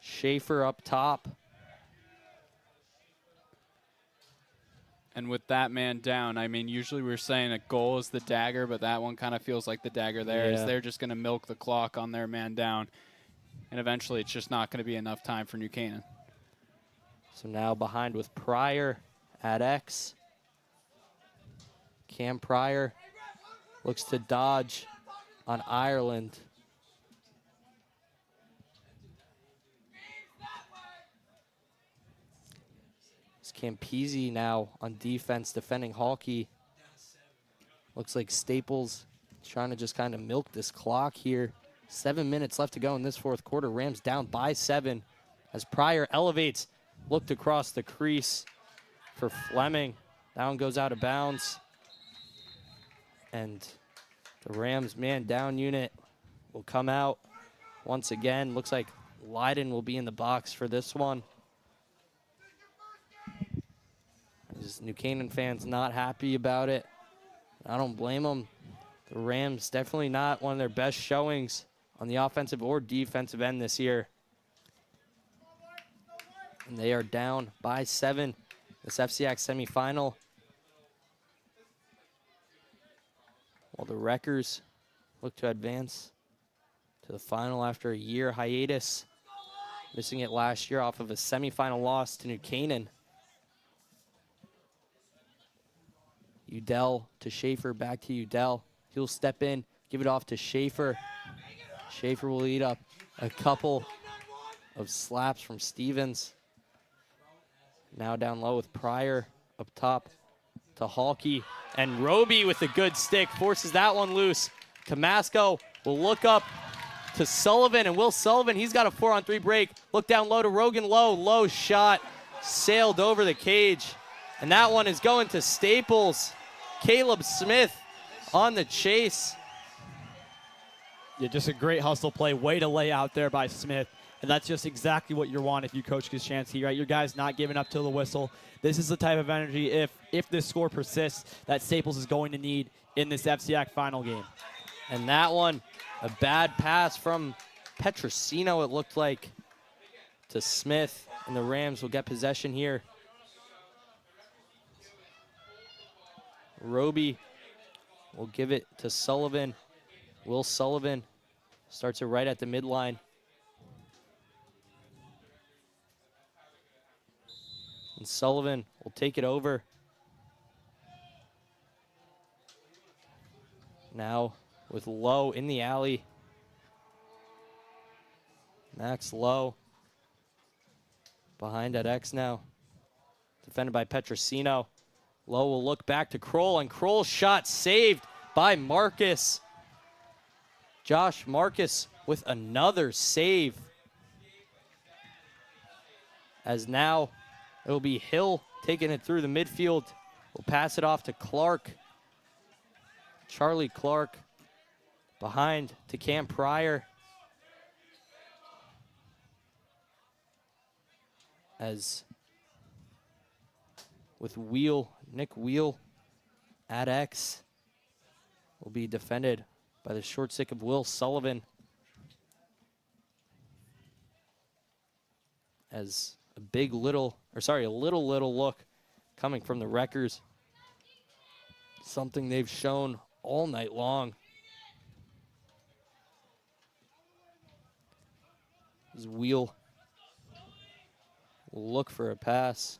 Schaefer up top. And with that man down, I mean, usually we're saying a goal is the dagger, but that one kind of feels like the dagger there. Is they're just going to milk the clock on their man down. And eventually it's just not going to be enough time for New Canaan. So now behind with Pryor at X. Cam Pryor looks to dodge on Ireland. It's Campisi now on defense defending Halkey. Looks like Staples trying to just kind of milk this clock here. 7 minutes left to go in this fourth quarter. Rams down by 7 as Pryor elevates, looked across the crease for Fleming. That one goes out of bounds. And the Rams man down unit will come out once again. Looks like Leiden will be in the box for this one. As New Canaan fans not happy about it. I don't blame them. The Rams definitely not one of their best showings on the offensive or defensive end this year. And they are down by 7. This FCIAC semifinal. While the Wreckers look to advance to the final after a year hiatus, missing it last year off of a semifinal loss to New Canaan. Udell to Schaefer, back to Udell. He'll step in, give it off to Schaefer. Schaefer will eat up a couple of slaps from Stevens. Now down low with Pryor up top to Halkey. And Roby with a good stick forces that one loose. Tomasco will look up to Sullivan, and Will Sullivan, he's got a 4-on-3 break. Look down low to Rogan Low. Low shot sailed over the cage. And that one is going to Staples. Caleb Smith on the chase. Yeah, just a great hustle play. Way to lay out there by Smith. And that's just exactly what you want if you coach Kishansky, right? Your guys not giving up till the whistle. This is the type of energy, if this score persists, that Staples is going to need in this FCIAC final game. And that one, a bad pass from Petrosino, it looked like, to Smith. And the Rams will get possession here. Roby will give it to Sullivan. Will Sullivan starts it right at the midline. And Sullivan will take it over. Now with Lowe in the alley. Max Lowe behind at X now. Defended by Petrosino. Lowe will look back to Kroll, and Kroll's shot saved by Marcus. Josh Marcus with another save. As now it will be Hill taking it through the midfield. We'll pass it off to Clark. Charlie Clark behind to Cam Pryor. As with Nick Wheel at X will be defended by the short stick of Will Sullivan. As a little look coming from the Wreckers. Something they've shown all night long. As Wheel will look for a pass.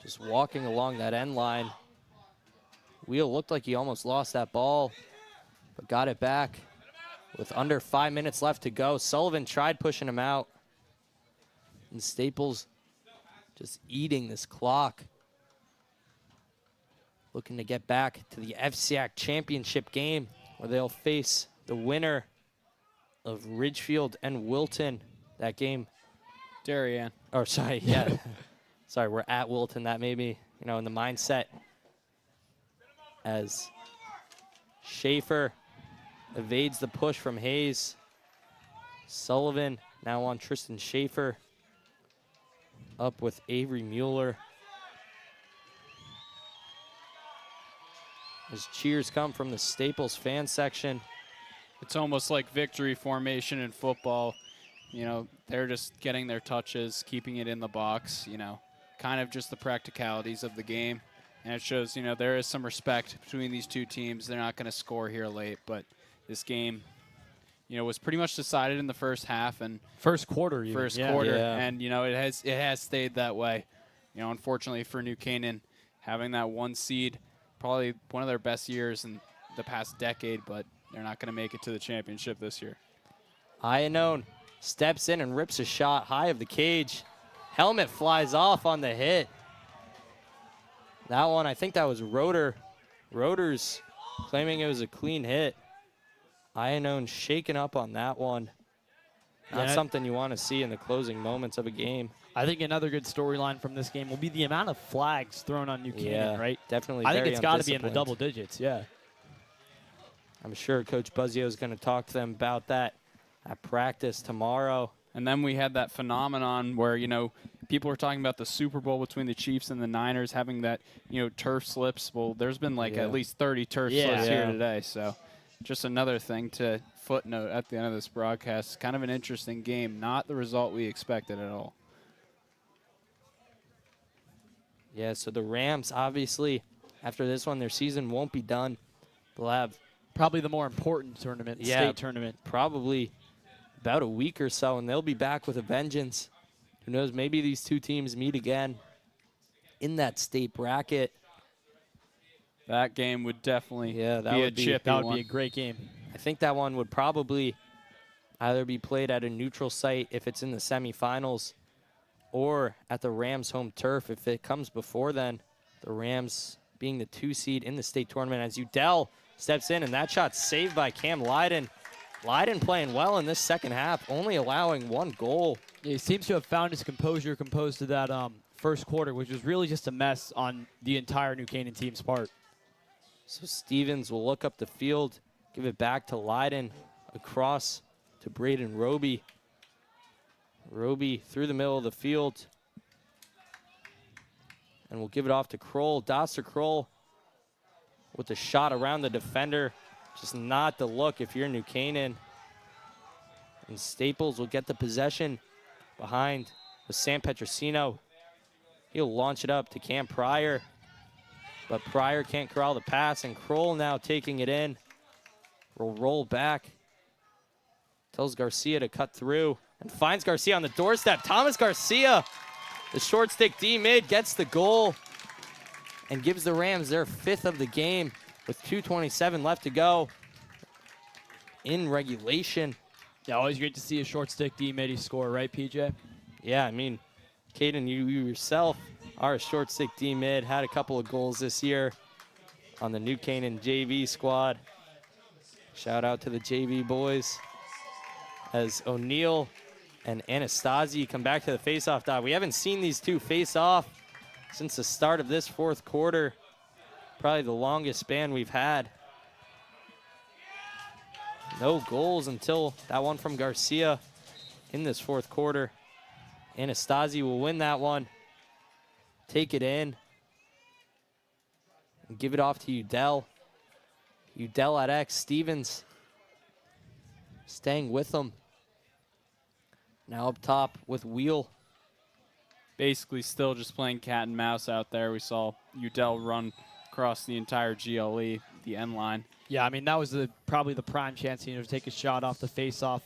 Just walking along that end line. Wheel looked like he almost lost that ball, but got it back with under 5 minutes left to go. Sullivan tried pushing him out. And Staples just eating this clock. Looking to get back to the FCIAC championship game where they'll face the winner of Ridgefield and Wilton. That game. Darien. Oh, sorry, yeah. Sorry, we're at Wilton. That made me, in the mindset. As Schaefer evades the push from Hayes. Sullivan now on Tristan Schaefer. Up with Avery Mueller. As cheers come from the Staples fan section. It's almost like victory formation in football. They're just getting their touches, keeping it in the box, kind of just the practicalities of the game. And it shows, there is some respect between these two teams. They're not going to score here late, but this game, was pretty much decided in the first half and first quarter. Yeah. And it has stayed that way. Unfortunately for New Canaan, having that 1 seed, probably one of their best years in the past decade, but they're not going to make it to the championship this year. Ianon steps in and rips a shot high of the cage. Helmet flies off on the hit. That one, I think that was Roder's claiming it was a clean hit. Iannone shaken up on that one. Not something you want to see in the closing moments of a game. I think another good storyline from this game will be the amount of flags thrown on New Canaan, right? Definitely. I think very it's got to be in the undisciplined. double digits, yeah. I'm sure Coach Buzzio is going to talk to them about that at practice tomorrow. And then we had that phenomenon where, you know, people were talking about the Super Bowl between the Chiefs and the Niners having that, you know, turf slips. Well, there's been like at least 30 turf slips here today. So just another thing to footnote at the end of this broadcast. Kind of an interesting game. Not the result we expected at all. Yeah, so the Rams, obviously, after this one, their season won't be done. They'll have probably the more important tournament, state tournament. Probably about a week or so, and they'll be back with a vengeance. Who knows, maybe these two teams meet again in that state bracket. That game would definitely be a chippy That would one. be a great game. I think that one would probably either be played at a neutral site if it's in the semifinals or at the Rams' home turf if it comes before then. The Rams being the 2 seed in the state tournament as Udell steps in, and that shot's saved by Cam Lyden. Lyden playing well in this second half, only allowing 1 goal. Yeah, he seems to have found his composure composed to that first quarter, which was really just a mess on the entire New Canaan team's part. So Stevens will look up the field, give it back to Lyden, across to Braden Roby. Roby through the middle of the field. And we'll give it off to Kroll. Doster Kroll with a shot around the defender. Just not the look if you're New Canaan. And Staples will get the possession behind with Sam Petrosino. He'll launch it up to Cam Pryor. But Pryor can't corral the pass, and Kroll now taking it in. Will roll back. Tells Garcia to cut through and finds Garcia on the doorstep. Thomas Garcia, the short stick D mid, gets the goal and gives the Rams their 5th of the game with 2:27 left to go in regulation. Yeah, always great to see a short stick D mid score, right, PJ? Yeah, I mean, Caden, you yourself are a short stick D mid, had a couple of goals this year on the New Canaan JV squad. Shout out to the JV boys as O'Neill and Anastasi come back to the face-off dot. We haven't seen these two face off since the start of this 4th quarter. Probably the longest span we've had. No goals until that one from Garcia in this 4th quarter. Anastasi will win that one. Take it in. And give it off to Udell. Udell at X. Stevens staying with them. Now up top with Wheel. Basically still just playing cat and mouse out there. We saw Udell run across the entire GLE, the end line. Yeah, I mean, that was probably the prime chance, to take a shot off the face-off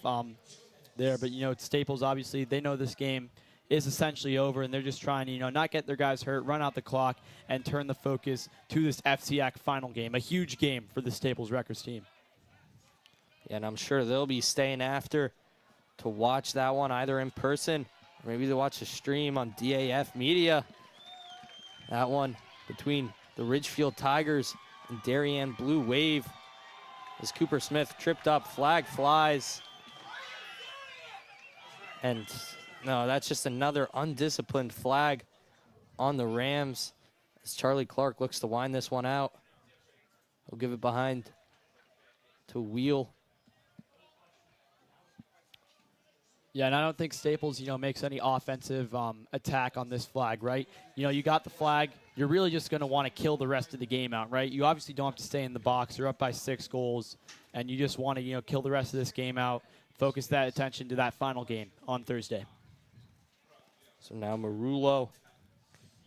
there. But, Staples, obviously, they know this game is essentially over, and they're just trying to, not get their guys hurt, run out the clock, and turn the focus to this FCIAC final game, a huge game for the Staples Records team. Yeah, and I'm sure they'll be staying after to watch that one either in person or maybe to watch the stream on DAF Media. That one between the Ridgefield Tigers and Darien Blue Wave as Cooper Smith tripped up, flag flies. And no, that's just another undisciplined flag on the Rams as Charlie Clark looks to wind this one out. He'll give it behind to Wheel. Yeah, and I don't think Staples, makes any offensive attack on this flag, right? You got the flag. You're really just going to want to kill the rest of the game out, right? You obviously don't have to stay in the box. You're up by 6 goals, and you just want to, kill the rest of this game out, focus that attention to that final game on Thursday. So now Marullo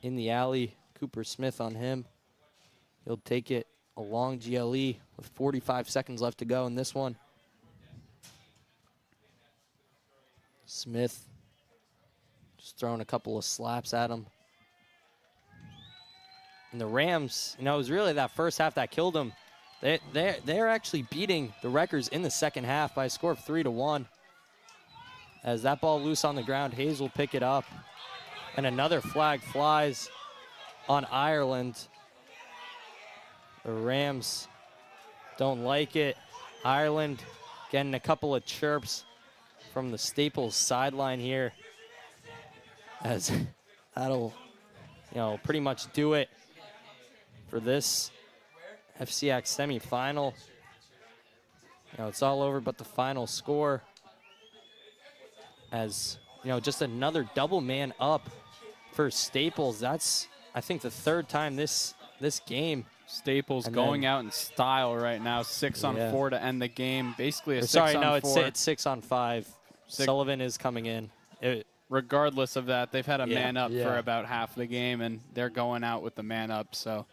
in the alley. Cooper Smith on him. He'll take it along GLE with 45 seconds left to go in this one. Smith just throwing a couple of slaps at him. And the Rams, it was really that first half that killed them. They're actually beating the Wreckers in the second half by a score of 3-1. As that ball loose on the ground, Hayes will pick it up. And another flag flies on Ireland. The Rams Don't like it. Ireland getting a couple of chirps from the Staples sideline here, as that'll, pretty much do it for this FCIAC semifinal. It's all over but the final score, as just another double man up for Staples. That's, I think, the third time this game. Staples going out in style right now, 6 on 4 to end the game. Basically a 6 on 4. It's 6 on 5. Sullivan is coming in. Regardless of that, they've had a man up for about half the game, and they're going out with the man up. So,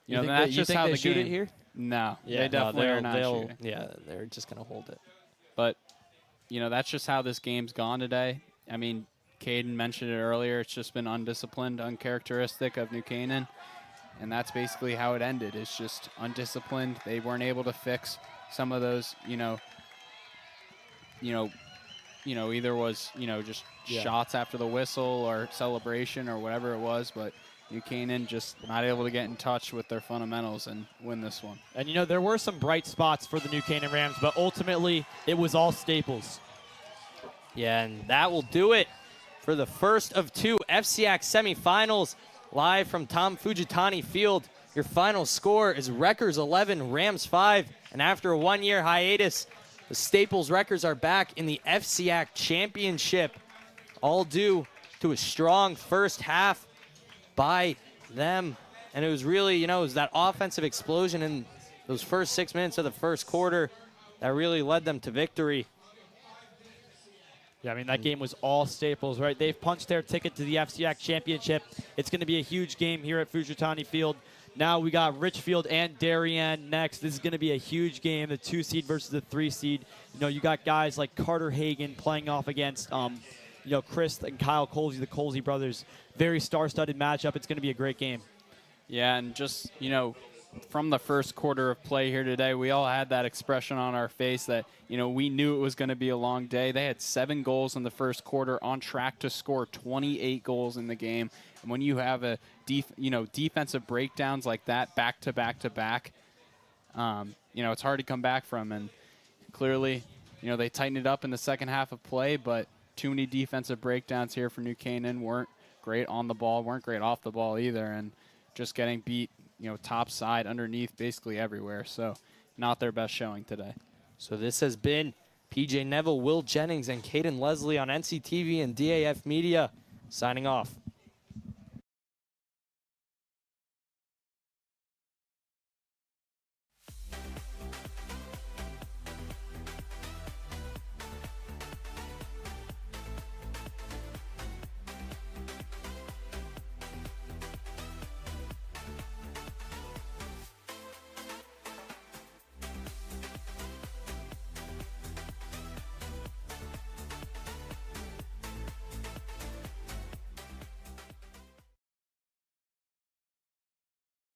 that's just how they the shoot game. it here? No, they definitely are not shooting. Yeah, they're just gonna hold it. But that's just how this game's gone today. I mean, Caden mentioned it earlier. It's just been undisciplined, uncharacteristic of New Canaan. And that's basically how it ended. It's just undisciplined. They weren't able to fix some of those, either was, just shots after the whistle or celebration or whatever it was. But New Canaan just not able to get in touch with their fundamentals and win this one. And, there were some bright spots for the New Canaan Rams, but ultimately it was all Staples. Yeah, and that will do it for the first of 2 FCIAC semifinals. Live from Tom Fujitani Field, your final score is Wreckers 11, Rams 5. And after a 1-year hiatus, the Staples Wreckers are back in the FCIAC Championship, all due to a strong first half by them. And it was really, it was that offensive explosion in those first 6 minutes of the first quarter that really led them to victory. Yeah, I mean, that game was all Staples, right? They've punched their ticket to the FCIAC Championship. It's going to be a huge game here at Fujitani Field. Now we got Richfield and Darien next. This is going to be a huge game, the 2 seed versus the 3 seed. You got guys like Carter Hagan playing off against, Chris and Kyle Colsey, the Colsey brothers. Very star-studded matchup. It's going to be a great game. Yeah, and just, from the first quarter of play here today, we all had that expression on our face that, we knew it was going to be a long day. They had 7 goals in the first quarter, on track to score 28 goals in the game. And when you have a defensive breakdowns like that back to back to back, it's hard to come back from. And clearly, they tightened it up in the second half of play, but too many defensive breakdowns here for New Canaan. Weren't great on the ball, weren't great off the ball either, and just getting beat top side, underneath, basically everywhere. So not their best showing today. So this has been PJ Neville, Will Jennings, and Caden Leslie on NCTV and DAF Media, signing off.